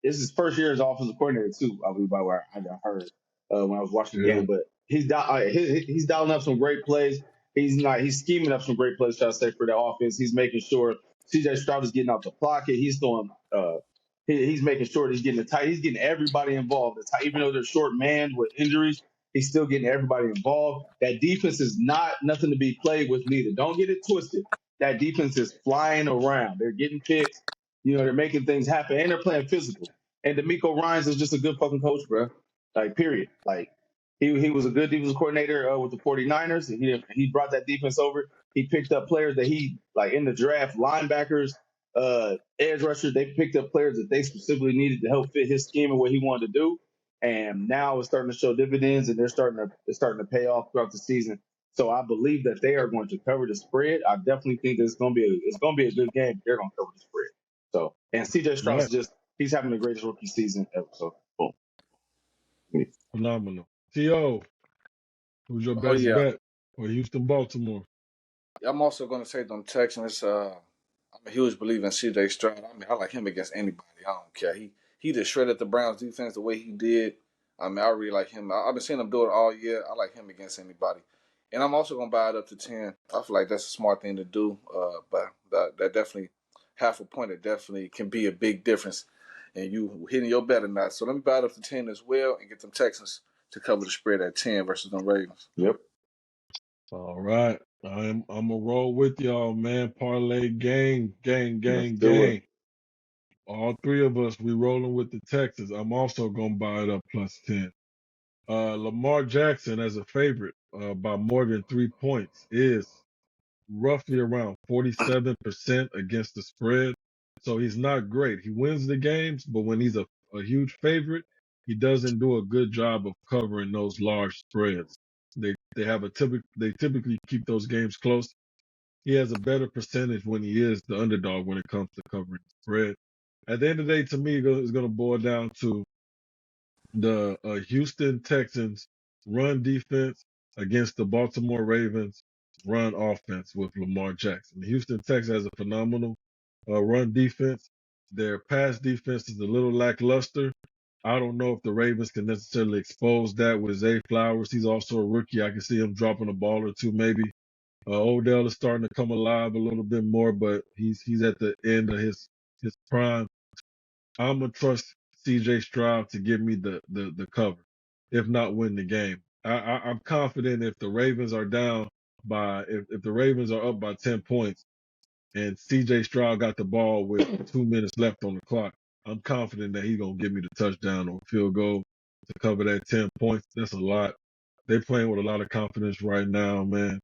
this is his first year as offensive coordinator too. I believe by where I heard when I was watching the Yeah, game, but he's dialing up some great plays. He's scheming up some great plays. Try to say for the offense, he's making sure C.J. Stroud is getting out the pocket. He's throwing. He's making sure he's getting the tight. He's getting everybody involved. Even though they're short man with injuries, he's still getting everybody involved. That defense is not nothing to be played with neither. Don't get it twisted. That defense is flying around. They're getting picks. They're making things happen, and they're playing physical. And D'Amico Ryans is just a good fucking coach, bro. Like, period. Like, he was a good defensive coordinator with the 49ers. He brought that defense over. He picked up players that he, like, in the draft, linebackers, edge rushers. They picked up players that they specifically needed to help fit his scheme and what he wanted to do. And now it's starting to show dividends, and it's starting to pay off throughout the season. So I believe that they are going to cover the spread. I definitely think that it's going to be a good game. They're going to cover the spread. So, and CJ Stroud right. is he's having the greatest rookie season ever. So boom. Phenomenal. T.O., who's your Oh best yeah. bet for Houston, Baltimore? I'm also gonna say them Texans. I'm a huge believer in CJ Stroud. I mean, I like him against anybody. I don't care. He just shredded the Browns defense the way he did. I mean, I really like him. I've been seeing him do it all year. I like him against anybody. And I'm also gonna buy it up to 10. I feel like that's a smart thing to do. But that definitely half a point. It definitely can be a big difference, and you hitting your bet or not. So let me buy it up to 10 as well, and get them Texans to cover the spread at 10 versus them Ravens. Yep. All right. I'm gonna roll with y'all, man. Parlay gang, gang, Let's gang, do it. gang. All three of us, we rolling with the Texans. I'm also gonna buy it up plus 10. Lamar Jackson as a favorite by more than 3 points is roughly around 47% against the spread. So he's not great. He wins the games, but when he's a huge favorite, he doesn't do a good job of covering those large spreads. They typically keep those games close. He has a better percentage when he is the underdog when it comes to covering the spread. At the end of the day, to me, it's going to boil down to the Houston Texans run defense against the Baltimore Ravens run offense with Lamar Jackson. The Houston Texans has a phenomenal run defense. Their pass defense is a little lackluster. I don't know if the Ravens can necessarily expose that with Zay Flowers. He's also a rookie. I can see him dropping a ball or two maybe. Odell is starting to come alive a little bit more, but he's at the end of his prime. I'm gonna trust CJ Stroud to give me the cover, if not win the game. I'm confident if the Ravens are down by if the Ravens are up by 10 points and CJ Stroud got the ball with 2 minutes left on the clock, I'm confident that he's gonna give me the touchdown or field goal to cover that 10 points. That's a lot. They're playing with a lot of confidence right now, man.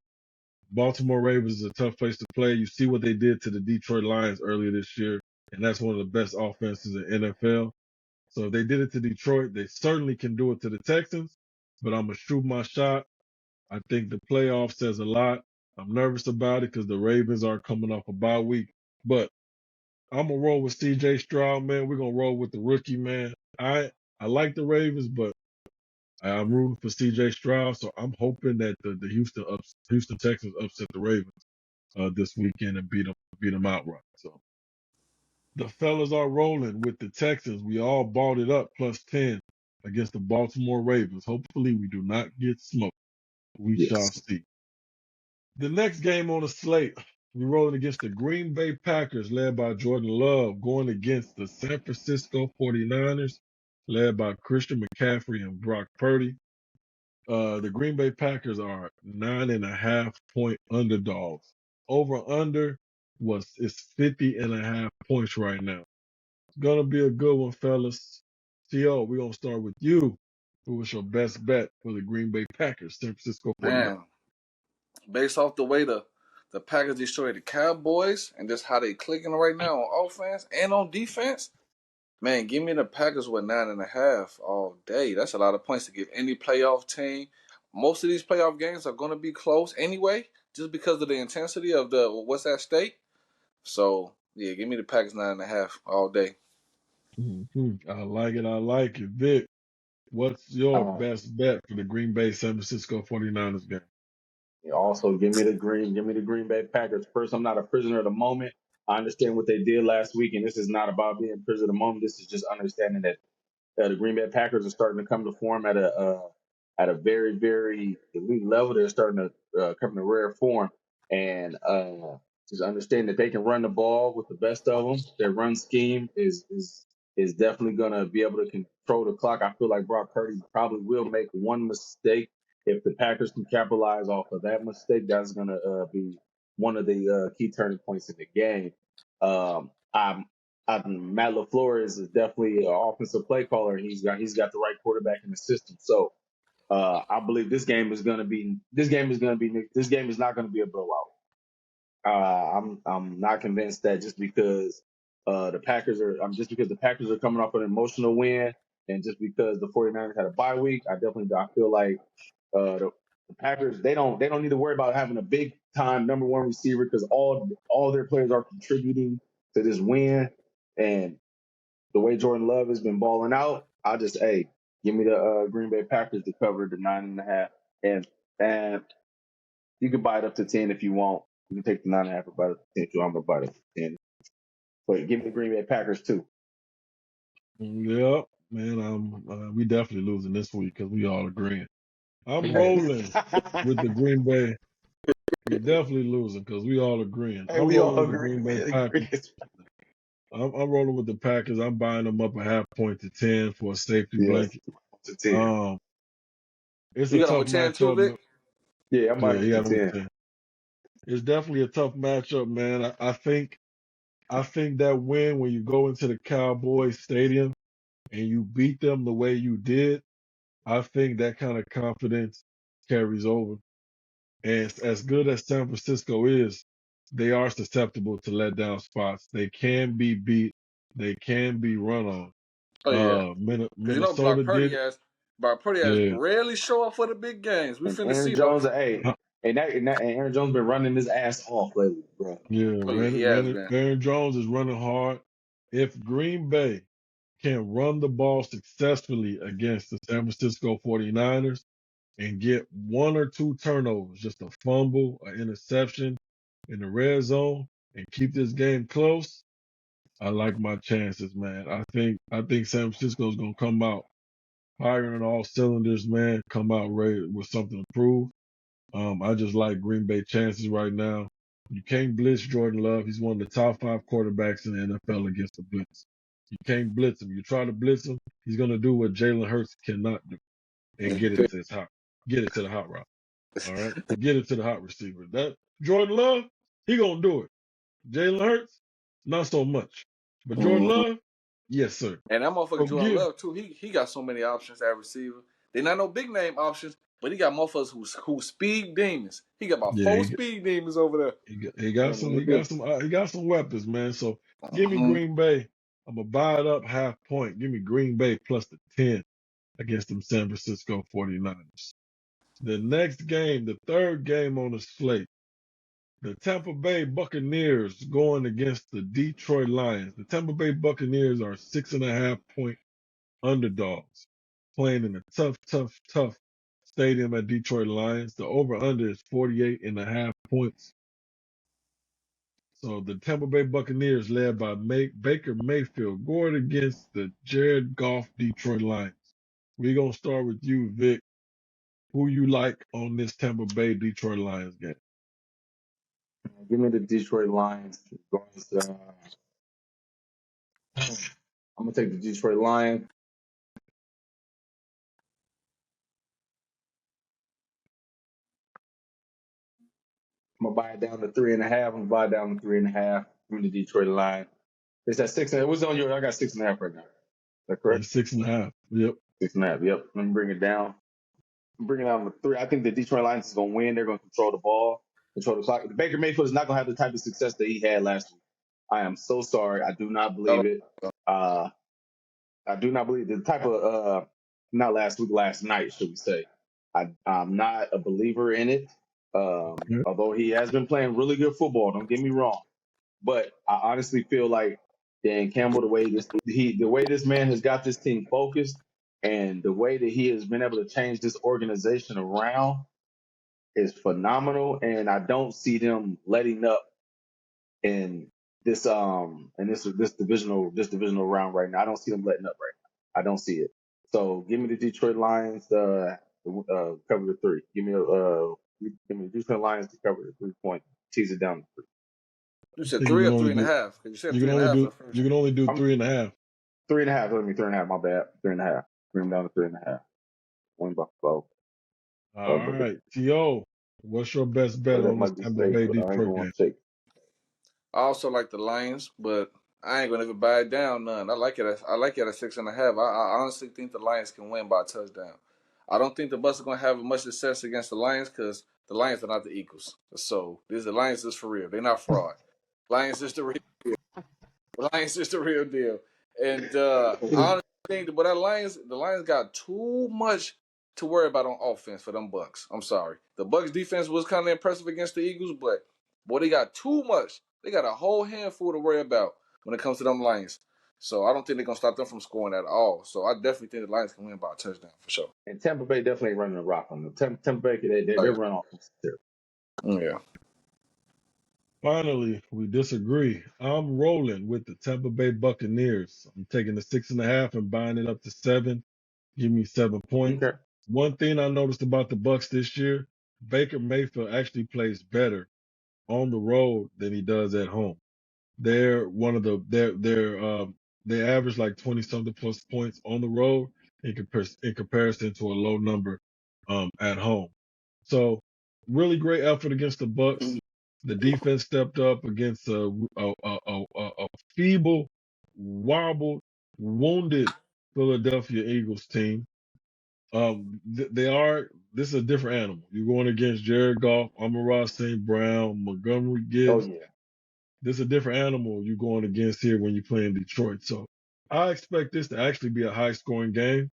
Baltimore Ravens is a tough place to play. You see what they did to the Detroit Lions earlier this year, and that's one of the best offenses in NFL. So if they did it to Detroit, they certainly can do it to the Texans. But I'm gonna shoot my shot. I think the playoff says a lot. I'm nervous about it because the Ravens are coming off a bye week. But I'm gonna roll with CJ Stroud, man. We're gonna roll with the rookie, man. I like the Ravens, but I'm rooting for CJ Stroud, so I'm hoping that the Houston Texans upset the Ravens this weekend and beat them outright. So the fellas are rolling with the Texans. We all bought it up plus 10 against the Baltimore Ravens. Hopefully we do not get smoked. We shall Yes. see. The next game on the slate, we're rolling against the Green Bay Packers, led by Jordan Love, going against the San Francisco 49ers, led by Christian McCaffrey and Brock Purdy. The Green Bay Packers are 9.5 point underdogs. Over under is 50.5 points right now. Gonna be a good one, fellas. T.O., we're gonna start with you. Who was your best bet for the Green Bay Packers, San Francisco 49ers? Man, based off the way the Packers destroyed the Cowboys and just how they clicking right now on offense and on defense, man, give me the Packers with 9.5 all day. That's a lot of points to give any playoff team. Most of these playoff games are going to be close anyway, just because of the intensity of the what's at stake. So yeah, give me the Packers 9.5 all day. I like it. I like it. Vic, what's your Um, best bet for the Green Bay San Francisco 49ers game? Also, give me the Green Bay Packers. First, I'm not a prisoner of the moment. I understand what they did last week, and this is not about being a prisoner of the moment. This is just understanding that the Green Bay Packers are starting to come to form at a very very elite level. They're starting to come to rare form, and just understand that they can run the ball with the best of them. Their run scheme is definitely going to be able to control the clock. I feel like Brock Purdy probably will make one mistake. If the Packers can capitalize off of that mistake, that's going to be one of the key turning points in the game. I'm Matt LaFleur is definitely an offensive play caller, and he's got the right quarterback in the system. So I believe this game is not going to be a blowout. I'm not convinced that just because just because the Packers are coming off an emotional win, and just because the 49ers had a bye week, I feel like the Packers they don't need to worry about having a big time number one receiver because all their players are contributing to this win. And the way Jordan Love has been balling out, give me the Green Bay Packers to cover the 9.5, and you can buy it up to 10 if you want. You can take the 9.5 and buy it up to 10 if you want. I'm gonna buy it up to 10, but give me the Green Bay Packers too. Yep, man. We definitely losing this week because we all agree. I'm Hey, rolling with the Green Bay. We definitely losing because we all agreeing. hey, I'm we rolling all with the agree, Green Bay man. Packers. I'm rolling with the Packers. I'm buying them up a half point to 10 for a safety Yes, blanket. to 10. Um, it's You a got them tough with 10 too, matchup. Vic? Yeah, I'm Yeah, buying he it to got them with 10. 10. It's definitely a tough matchup, man. I think that win when you go into the Cowboys Stadium and you beat them the way you did, I think that kind of confidence carries over. And as good as San Francisco is, they are susceptible to letdown spots. They can be beat. They can be run on. Oh yeah, because Minnesota did. Brock Purdy has Yeah. rarely show up for the big games. We And finna Aaron see though. Jones, hey, and Aaron Jones been running his ass off lately, bro. Yeah. Oh yeah, he has been. Aaron Jones is running hard. If Green Bay can run the ball successfully against the San Francisco 49ers and get one or two turnovers, just a fumble, an interception in the red zone, and keep this game close, I like my chances, man. I think San Francisco's gonna come out firing on all cylinders, man. Come out ready with something to prove. I just like Green Bay chances right now. You can't blitz Jordan Love. He's one of the top 5 quarterbacks in the NFL against the blitz. You can't blitz him. You try to blitz him, he's gonna do what Jalen Hurts cannot do and get it to the hot route. All right, get it to the hot receiver. That Jordan Love, he gonna do it. Jalen Hurts, not so much. But Jordan Mhm. Love, yes sir. And that motherfucker So Jordan give, Love too. He got so many options at receiver. They're not no big name options, but he got motherfuckers who speed demons. He got about yeah, four speed demons over there. he got some weapons, man. So give me Mhm. Green Bay. I'm gonna buy it up half point. Give me Green Bay plus the 10 against them San Francisco 49ers. The next game, the third game on the slate, the Tampa Bay Buccaneers going against the Detroit Lions. The Tampa Bay Buccaneers are 6.5 point underdogs playing in a tough stadium at Detroit Lions. The over-under is 48.5 points. So the Tampa Bay Buccaneers, led by Baker Mayfield, going against the Jared Goff Detroit Lions. We're going to start with you, Vic. Who you like on this Tampa Bay Detroit Lions game? Give me the Detroit Lions. I'm gonna take the Detroit Lions. I'm gonna buy it down to 3.5. I'm gonna buy it down to 3.5. Give me the Detroit Lions. It's at 6. What's on your? I got 6.5 right now. Is that correct? It's 6.5. Yep. 6.5. Yep. Let me bring it down. I'm bringing it down to 3. I think the Detroit Lions is gonna win. They're gonna control the ball, control the clock. Baker Mayfield is not gonna have the type of success that he had last week. I am so sorry. I do not believe it. Uh, I do not believe the type of not last week, last night, should we say. I'm not a believer in it. Yep. Although he has been playing really good football, don't get me wrong. But I honestly feel like Dan Campbell, the way this man has got this team focused and the way that he has been able to change this organization around is phenomenal. And I don't see them letting up in this divisional round right now. I don't see them letting up right now. I don't see it. So give me the Detroit Lions cover the 3. Give me the Detroit Lions to cover the 3 point. Tease it down to 3. You I said think you three can or only three and a do half? Because you said you three can and a only half do at first. you can only do I'm 3.5. 3.5. Let me 3.5. My bad. 3.5. Bring them down to 3.5. One Buffalo. All But right, T.O., what's your best bet that on this might be Tampa safe, Bay but I ain't Detroit going game? to shake. I also like the Lions, but I ain't gonna ever buy it down none. I like it at 6.5. I honestly think the Lions can win by a touchdown. I don't think the Bucs are gonna have much success against the Lions because the Lions are not the Eagles. So the Lions is for real. They're not fraud. Lions is the real. The Lions is the real deal. And I honestly think that, but the Lions got too much to worry about on offense for them Bucks. I'm sorry. The Bucks defense was kind of impressive against the Eagles, but boy, they got too much. They got a whole handful to worry about when it comes to them Lions. So I don't think they're gonna stop them from scoring at all. So I definitely think the Lions can win by a touchdown for sure. And Tampa Bay definitely ain't running a rock on them. Tampa Bay, they Oh run offense too. yeah. Yeah. Finally, we disagree. I'm rolling with the Tampa Bay Buccaneers. I'm taking the 6.5 and buying it up to 7. Give me 7 points. Okay. One thing I noticed about the Bucks this year, Baker Mayfield actually plays better on the road than he does at home. They're one of the they average like 20 something plus points on the road in comparison to a low number at home. So really great effort against the Bucks. The defense stepped up against a feeble, wobbled, wounded Philadelphia Eagles team. They are. This is a different animal. You're going against Jared Goff, Amon-Ra St. Brown, Montgomery Oh Gibbs. yeah. This is a different animal you're going against here when you play in Detroit. So I expect this to actually be a high-scoring game.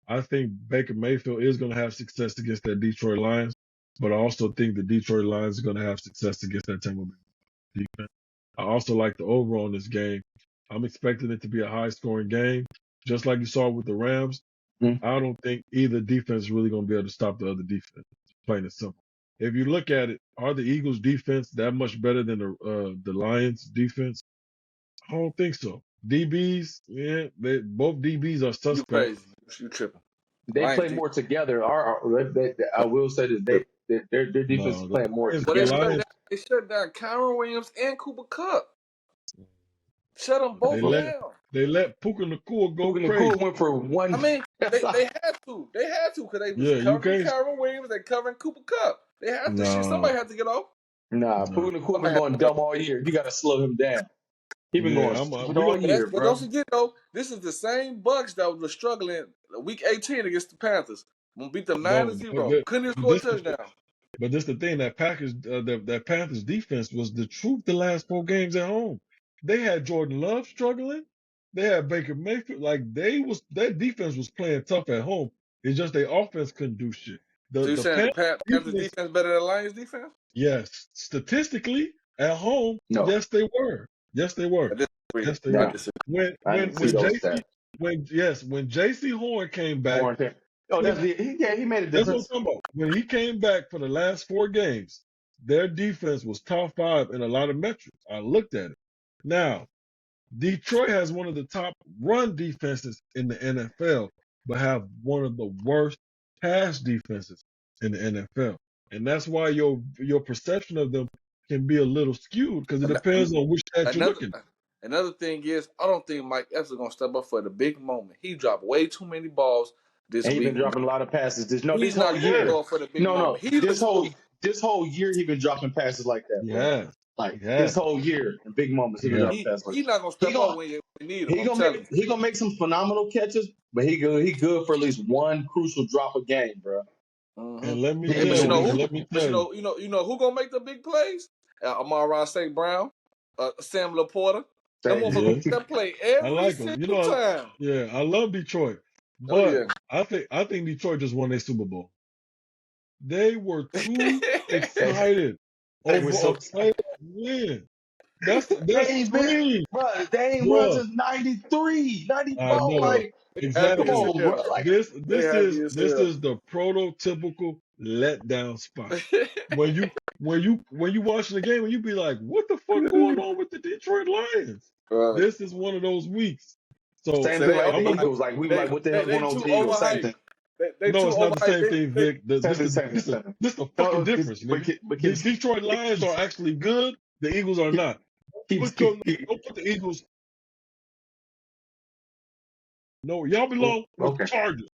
I think Baker Mayfield is going to have success against that Detroit Lions, but I also think the Detroit Lions are going to have success against that Tampa Bay defense. I also like the over on this game. I'm expecting it to be a high-scoring game, just like you saw with the Rams. Mhm. I don't think either defense is really going to be able to stop the other defense. Plain and simple. If you look at it, are the Eagles' defense that much better than the Lions' defense? I don't think so. DBs, yeah, both DBs are You suspect. crazy. You tripping. They Lions play defense more together. I will say that tripping. their defense is No, the playing more Lions, But the they together. shut Lions, down Kyron Williams and Cooper Cup. Shut them they both let down. they let Puka Nakua go Puka crazy. Nacua went for I one. mean, they had to. They had to because they was Yeah, you covering can't. Kyron Williams and covering Cooper Cup. They had to shit. No, Somebody had to get off. Nah, no. Puka Nacua been Somebody had going to get off. dumb all year. You got to slow him down. He been going Yeah, stupid we all gonna. year, But don't bro. forget though, this is the same Bucks that was struggling week 18 against the Panthers. We beat them But, 9-0. Couldn't even but score a this touchdown. But this the thing that that Panthers defense was the truth the last 4 games at home. They had Jordan Love struggling. They had Baker Mayfield. Like that defense was playing tough at home. It's just their offense couldn't do shit. So you The saying the Panthers Panthers defense, defense better than the Lions defense? yes, statistically at home, No, yes they were. Yes they were. I disagree. Yes they I were. no, disagree. When I when didn't see when those JC stats. when JC Horn came back. Horn came. Oh, he made a That's what I'm difference. talking about. When he came back for the last 4 games, their defense was top 5 in a lot of metrics. I looked at it. Now, Detroit has one of the top run defenses in the NFL, but have one of the worst pass defenses in the NFL. And that's why your perception of them can be a little skewed because it An- depends on which stat you're Another looking at. another thing is I don't think Mike Epps is gonna step up for the big moment. He dropped way too many balls this And he week. been dropping a lot of passes. This He's whole not gonna Yeah, year. go up for the big No. moment. He looks stupid. This whole year he been dropping passes like that, he bro. has. Like He this has. whole year in big moments he He been has. dropping passes like He that. not gonna He step up gonna when you need him. I'm telling you. he gonna make some phenomenal catches, but he good for at least one crucial drop a game, bro. Mm-hmm. And let me He But ain't tell you doing you, know he, and who? let me But tell you. you know who gonna make the big plays? Amon-Ra St. Brown, Sam Laporta. Them Dang. motherfuckers gonna Yes. make that play I every like them. single time. Yeah, I love Detroit, Oh but yeah. I think Detroit just won their Super Bowl. They were too excited They were over a so playoff tight. win. That's They ain't been, crazy, bro. They ain't won bro. since 93, I 94. know Like, come Happy as exactly. on, bro. hell. Like, This They this happy is as this hell. is the prototypical letdown spot. When you watching the game and you be like, what the fuck going on with the Detroit Lions? Right. This is one of those weeks. So same So thing they like I'm the gonna go. Eagles. Like, we were like, what the hell's they going on with too the Eagles? Same overhyped. thing. They No, too it's not the overhyped. same thing, They Vic. This Same thing, the same thing, this the same thing. this the No, fucking difference, nigga. but The keeps, Detroit Lions are actually good. The Eagles are not. keeps, Put your don't put the Eagles. No, y'all belong with the okay. Chargers.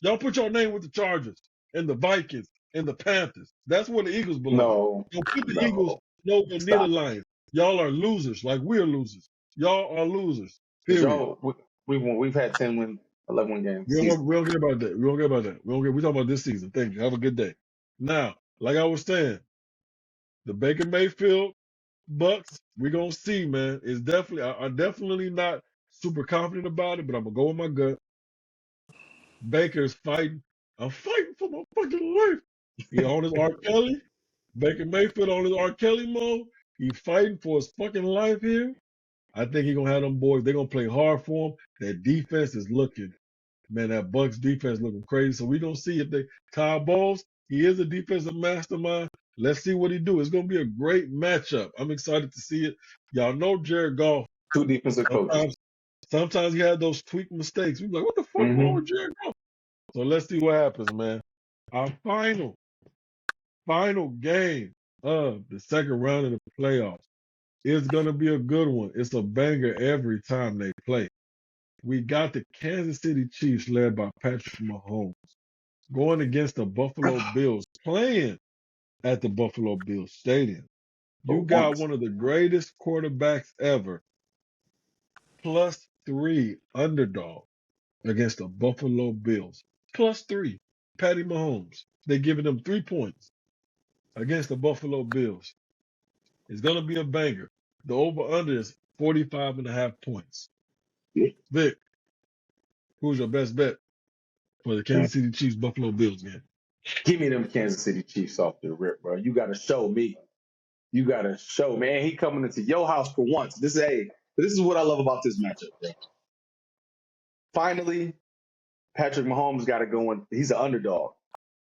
Y'all put your name with the Chargers and the Vikings and the Panthers. That's where the Eagles belong. No, Don't put the Eagles no. nowhere near the Stop. Lions. Y'all are losers, like we're losers. Y'all are losers. Because Period. we've had 10 win, 11 win games We don't, season. we don't care about that. We don't care about that. We talking about this season. Thank you. Have a good day. Now, like I was saying, the Baker Mayfield Bucks, we're gonna see, man. It's definitely I'm definitely not super confident about it, but I'm gonna go with my gut. Baker's fighting. I'm fighting for my fucking life. He on his R. Kelly. Baker Mayfield on his R. Kelly mode. He fighting for his fucking life here. I think he gonna have them boys. They're gonna play hard for him. That defense is looking, man. That Bucks defense looking crazy. So we gonna see if they Kyle Bowles. He is a defensive mastermind. Let's see what he do. It's gonna be a great matchup. I'm excited to see it. Y'all know Jared Goff. Two defensive coaches. Sometimes he had those tweak mistakes. We like, what the fuck wrong Hmm with Jared Goff? So let's see what happens, man. Our final game of the second round of the playoffs is going to be a good one. It's a banger every time they play. We got the Kansas City Chiefs led by Patrick Mahomes going against the Buffalo Bills, playing at the Buffalo Bills Stadium. You For got once. one of the greatest quarterbacks ever, +3 underdog against the Buffalo Bills. +3. Patty Mahomes. They're giving them 3 points against the Buffalo Bills. It's going to be a banger. The over-under is 45.5 points. Vic, who's your best bet for the Kansas City Chiefs Buffalo Bills game? Give me them Kansas City Chiefs off the rip, bro. You got to show me. You got to show, man. He coming into your house for once. This is what I love about this matchup, bro. Finally, Patrick Mahomes got to go in. He's an underdog.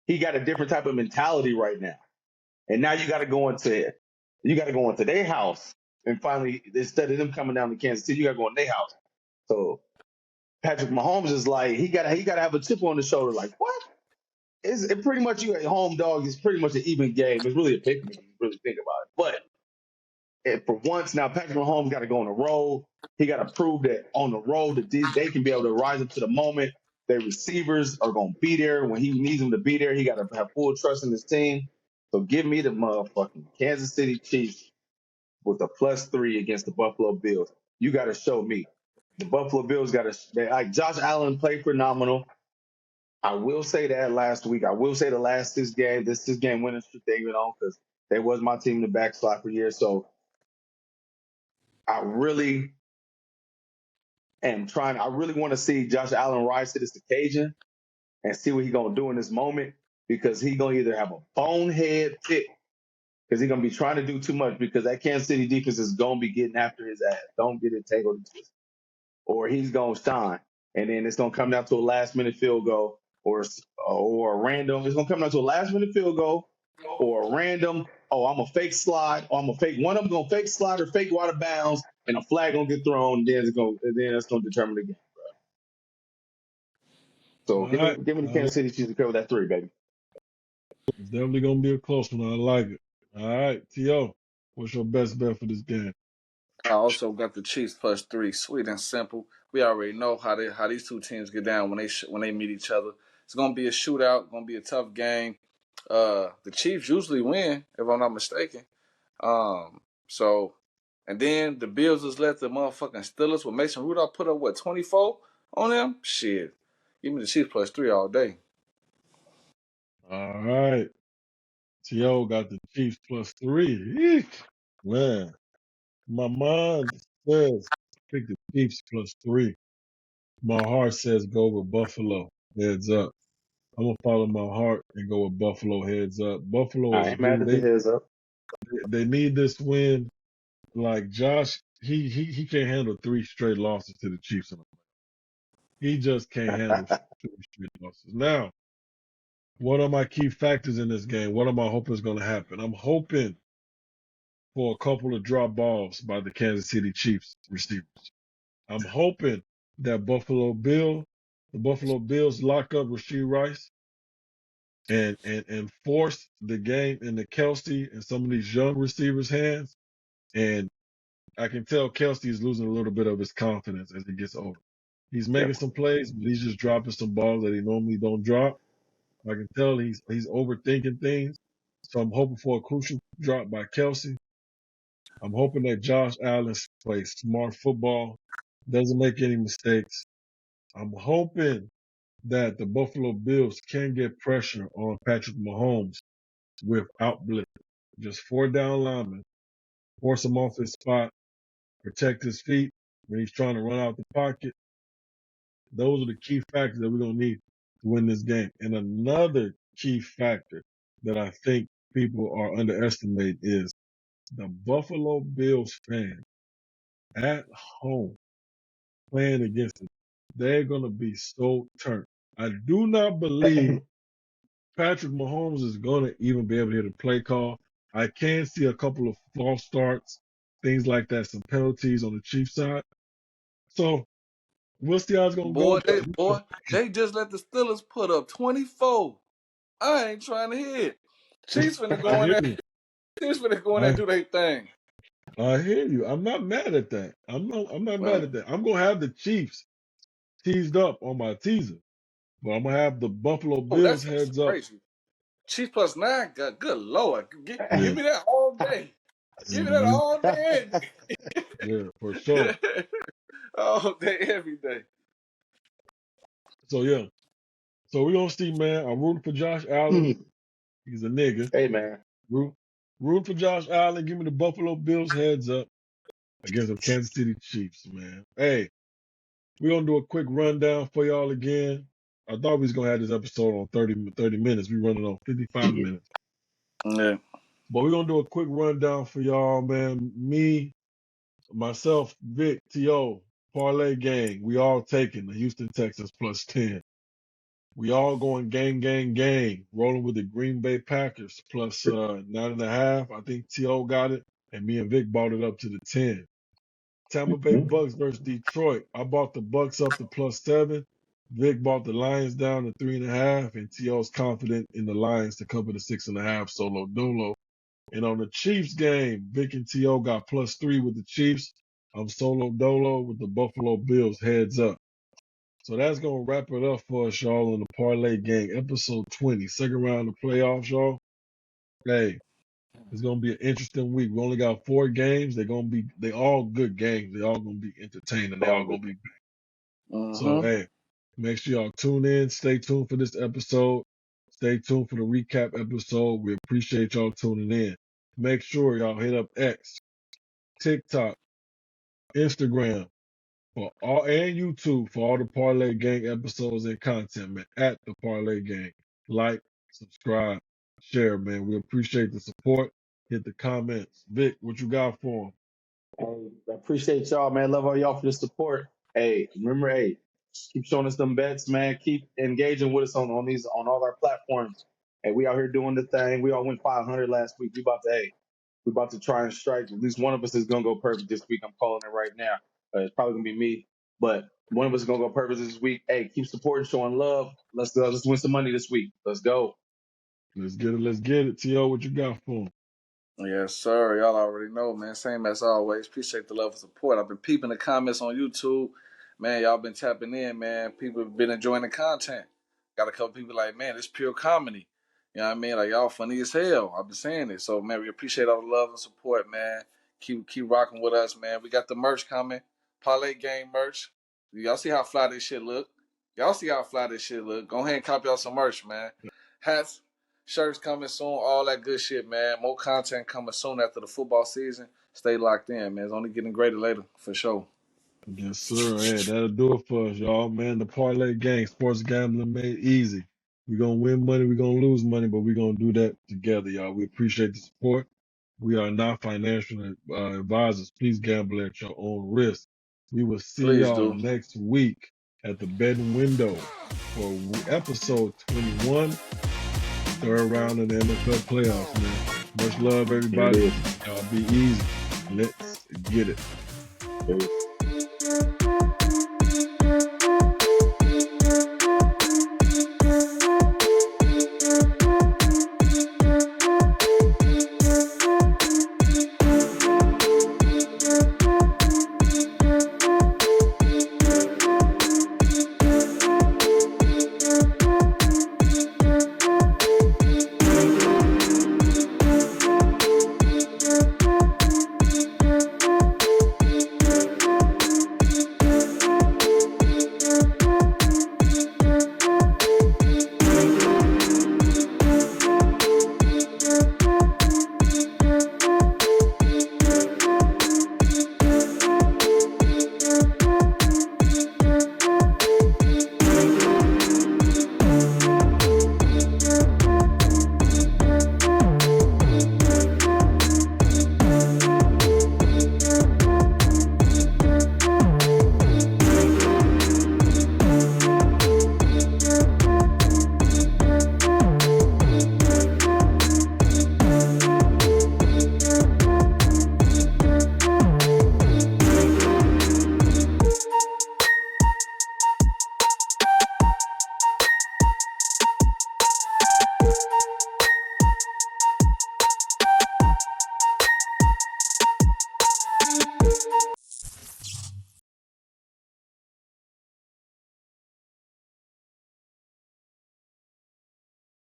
He got a different type of mentality right now. And now you got to go into their house. And finally, instead of them coming down to Kansas City, you got to go in their house. So Patrick Mahomes is like, he got to have a chip on the shoulder. Like, what? It pretty much you at home dog is pretty much an even game. It's really a pick me when you really think about it. But for once now, Patrick Mahomes got to go on the road. He got to prove that on the road that they can be able to rise up to the moment. Their receivers are going to be there when he needs them to be there. He got to have full trust in his team. So give me the motherfucking Kansas City Chiefs with a +3 against the Buffalo Bills. You got to show me. The Buffalo Bills got to like Josh Allen played phenomenal. I will say that last week. I will say the last 6 games, this 6 game winning streak they went on because they was my team to backslide for years. So I really I really want to see Josh Allen rise to this occasion and see what he's gonna do in this moment because he's gonna either have a bonehead pick because he's gonna be trying to do too much because that Kansas City defense is gonna be getting after his ass. Don't get it tangled into it. Or he's gonna shine, and then it's gonna come down to a last minute field goal or a random. It's gonna come down to a last minute field goal or a random. Oh, I'm a fake slide, or I'm a fake. One of them gonna fake slide or fake water bounds, and a flag gonna get thrown. Then it's gonna determine the game. So All right. give me the Kansas City Chiefs to cover that 3, baby. It's definitely going to be a close one. I like it. All right. T.O., what's your best bet for this game? I also got the Chiefs +3. Sweet and simple. We already know how these two teams get down when they meet each other. It's gonna be a shootout. Gonna be a tough game. The Chiefs usually win, if I'm not mistaken. So, and then the Bills just let the motherfucking Steelers with Mason Rudolph put up what 24 on them. Shit, give me the Chiefs +3 all day. All right. T.O. got the Chiefs +3. Eek. Man, my mind says pick the Chiefs +3. My heart says go with Buffalo. Heads up. I'm going to follow my heart and go with Buffalo. Heads up. Buffalo I is ain't mad due. at the heads up. They need this win. Like Josh, he can't handle 3 straight losses to the Chiefs. He just can't handle 3 straight losses. Now, what are my key factors in this game? What am I hoping is going to happen? I'm hoping for a couple of drop balls by the Kansas City Chiefs receivers. I'm hoping that the Buffalo Bills lock up Rashee Rice and force the game into Kelsey and some of these young receivers' hands. And I can tell Kelsey is losing a little bit of his confidence as he gets older. He's making Yep. some plays, but he's just dropping some balls that he normally don't drop. I can tell he's overthinking things. So I'm hoping for a crucial drop by Kelsey. I'm hoping that Josh Allen plays smart football, doesn't make any mistakes. I'm hoping that the Buffalo Bills can get pressure on Patrick Mahomes without blitz. Just 4 down linemen, force him off his spot, protect his feet when he's trying to run out the pocket. Those are the key factors that we're going to need to win this game. And another key factor that I think people are underestimating is the Buffalo Bills fans at home playing against it. They're going to be so turned. I do not believe Patrick Mahomes is going to even be able to hit a play call. I can see a couple of false starts, things like that, some penalties on the Chiefs side. So What's the odds gonna go? They just let the Steelers put up 24. I ain't trying to hear it. Chiefs finna I go in hear there. you. Chiefs finna go in there and do their thing. I hear you. I'm not mad at that. I'm not mad at that. I'm gonna have the Chiefs teased up on my teaser, but I'm gonna have the Buffalo Oh, Bills that's heads up. crazy. Chiefs +9. Good Lord. Give Yeah, me that all day. Give me that hmm all day. yeah, for sure. All day, every day. So yeah, so we gonna see, man. I'm rooting for Josh Allen. He's a nigga. Hey man. Root, root for Josh Allen. Give me the Buffalo Bills heads up against the Kansas City Chiefs, man. Hey, we're gonna do a quick rundown for y'all again. I thought we was gonna have this episode on 30 minutes. We're running on 55 minutes. Yeah. But we're gonna do a quick rundown for y'all, man. Me, myself, Vic, T.O., Parlay Gang, we all taking the Houston Texans +10. We all going gang, gang, gang, rolling with the Green Bay Packers plus 9.5. I think T.O. got it, and me and Vic bought it up to the 10. Tampa Bay Bucks versus Detroit. I bought the Bucks up to +7. Vic bought the Lions down to 3.5, and T.O.'s confident in the Lions to cover the 6.5 solo dolo. And on the Chiefs game, Vic and T.O. got +3 with the Chiefs. I'm solo dolo with the Buffalo Bills heads up. So that's going to wrap it up for us, y'all, on the Parlay Gang, episode 20, second round of playoffs, y'all. Hey, it's going to be an interesting week. We only got 4 games. They all good games. They all going to be entertaining. They all going to be big. So, Mm-hmm. hey, make sure y'all tune in. Stay tuned for this episode. Stay tuned for the recap episode. We appreciate y'all tuning in. Make sure y'all hit up X, TikTok, Instagram, for all and YouTube for all the Parlay Gang episodes and content, man. At the Parlay Gang. Like, subscribe, share, man. We appreciate the support. Hit the comments. Vic, what you got for them? Hey, I appreciate y'all, man. Love all y'all for the support. Hey, remember, hey, keep showing us them bets, man. Keep engaging with us on all our platforms. Hey, we out here doing the thing. We all went 500 last week. We about to try and strike. At least one of us is gonna go perfect this week. I'm calling it right now. It's probably gonna be me, but one of us is gonna go perfect this week. Hey, keep supporting, showing love. Let's win some money this week. Let's go. Let's get it. Let's get it. T.O., what you got for them? Yes, sir. Y'all already know, man. Same as always. Appreciate the love and support. I've been peeping the comments on YouTube. Man, y'all been tapping in, man. People have been enjoying the content. Got a couple people like, man, it's pure comedy. You know what I mean? Like, y'all funny as hell. I've been saying it. So, man, we appreciate all the love and support, man. Keep rocking with us, man. We got the merch coming. Parlay Gang merch. Y'all see how fly this shit look? Y'all see how fly this shit look? Go ahead and copy out some merch, man. Hats, shirts coming soon, all that good shit, man. More content coming soon after the football season. Stay locked in, man. It's only getting greater later, for sure. Yes, sir. Hey, that'll do it for us, y'all. Man, the Parlay Gang, sports gambling made easy. We're going to win money, we're going to lose money, but we're going to do that together, y'all. We appreciate the support. We are not financial advisors. Please gamble at your own risk. We will see Please y'all do. next week at the betting window for episode 21, third round of the NFL playoffs, man. Much love, Here it everybody. is. Y'all be easy. Let's get it. Here it is.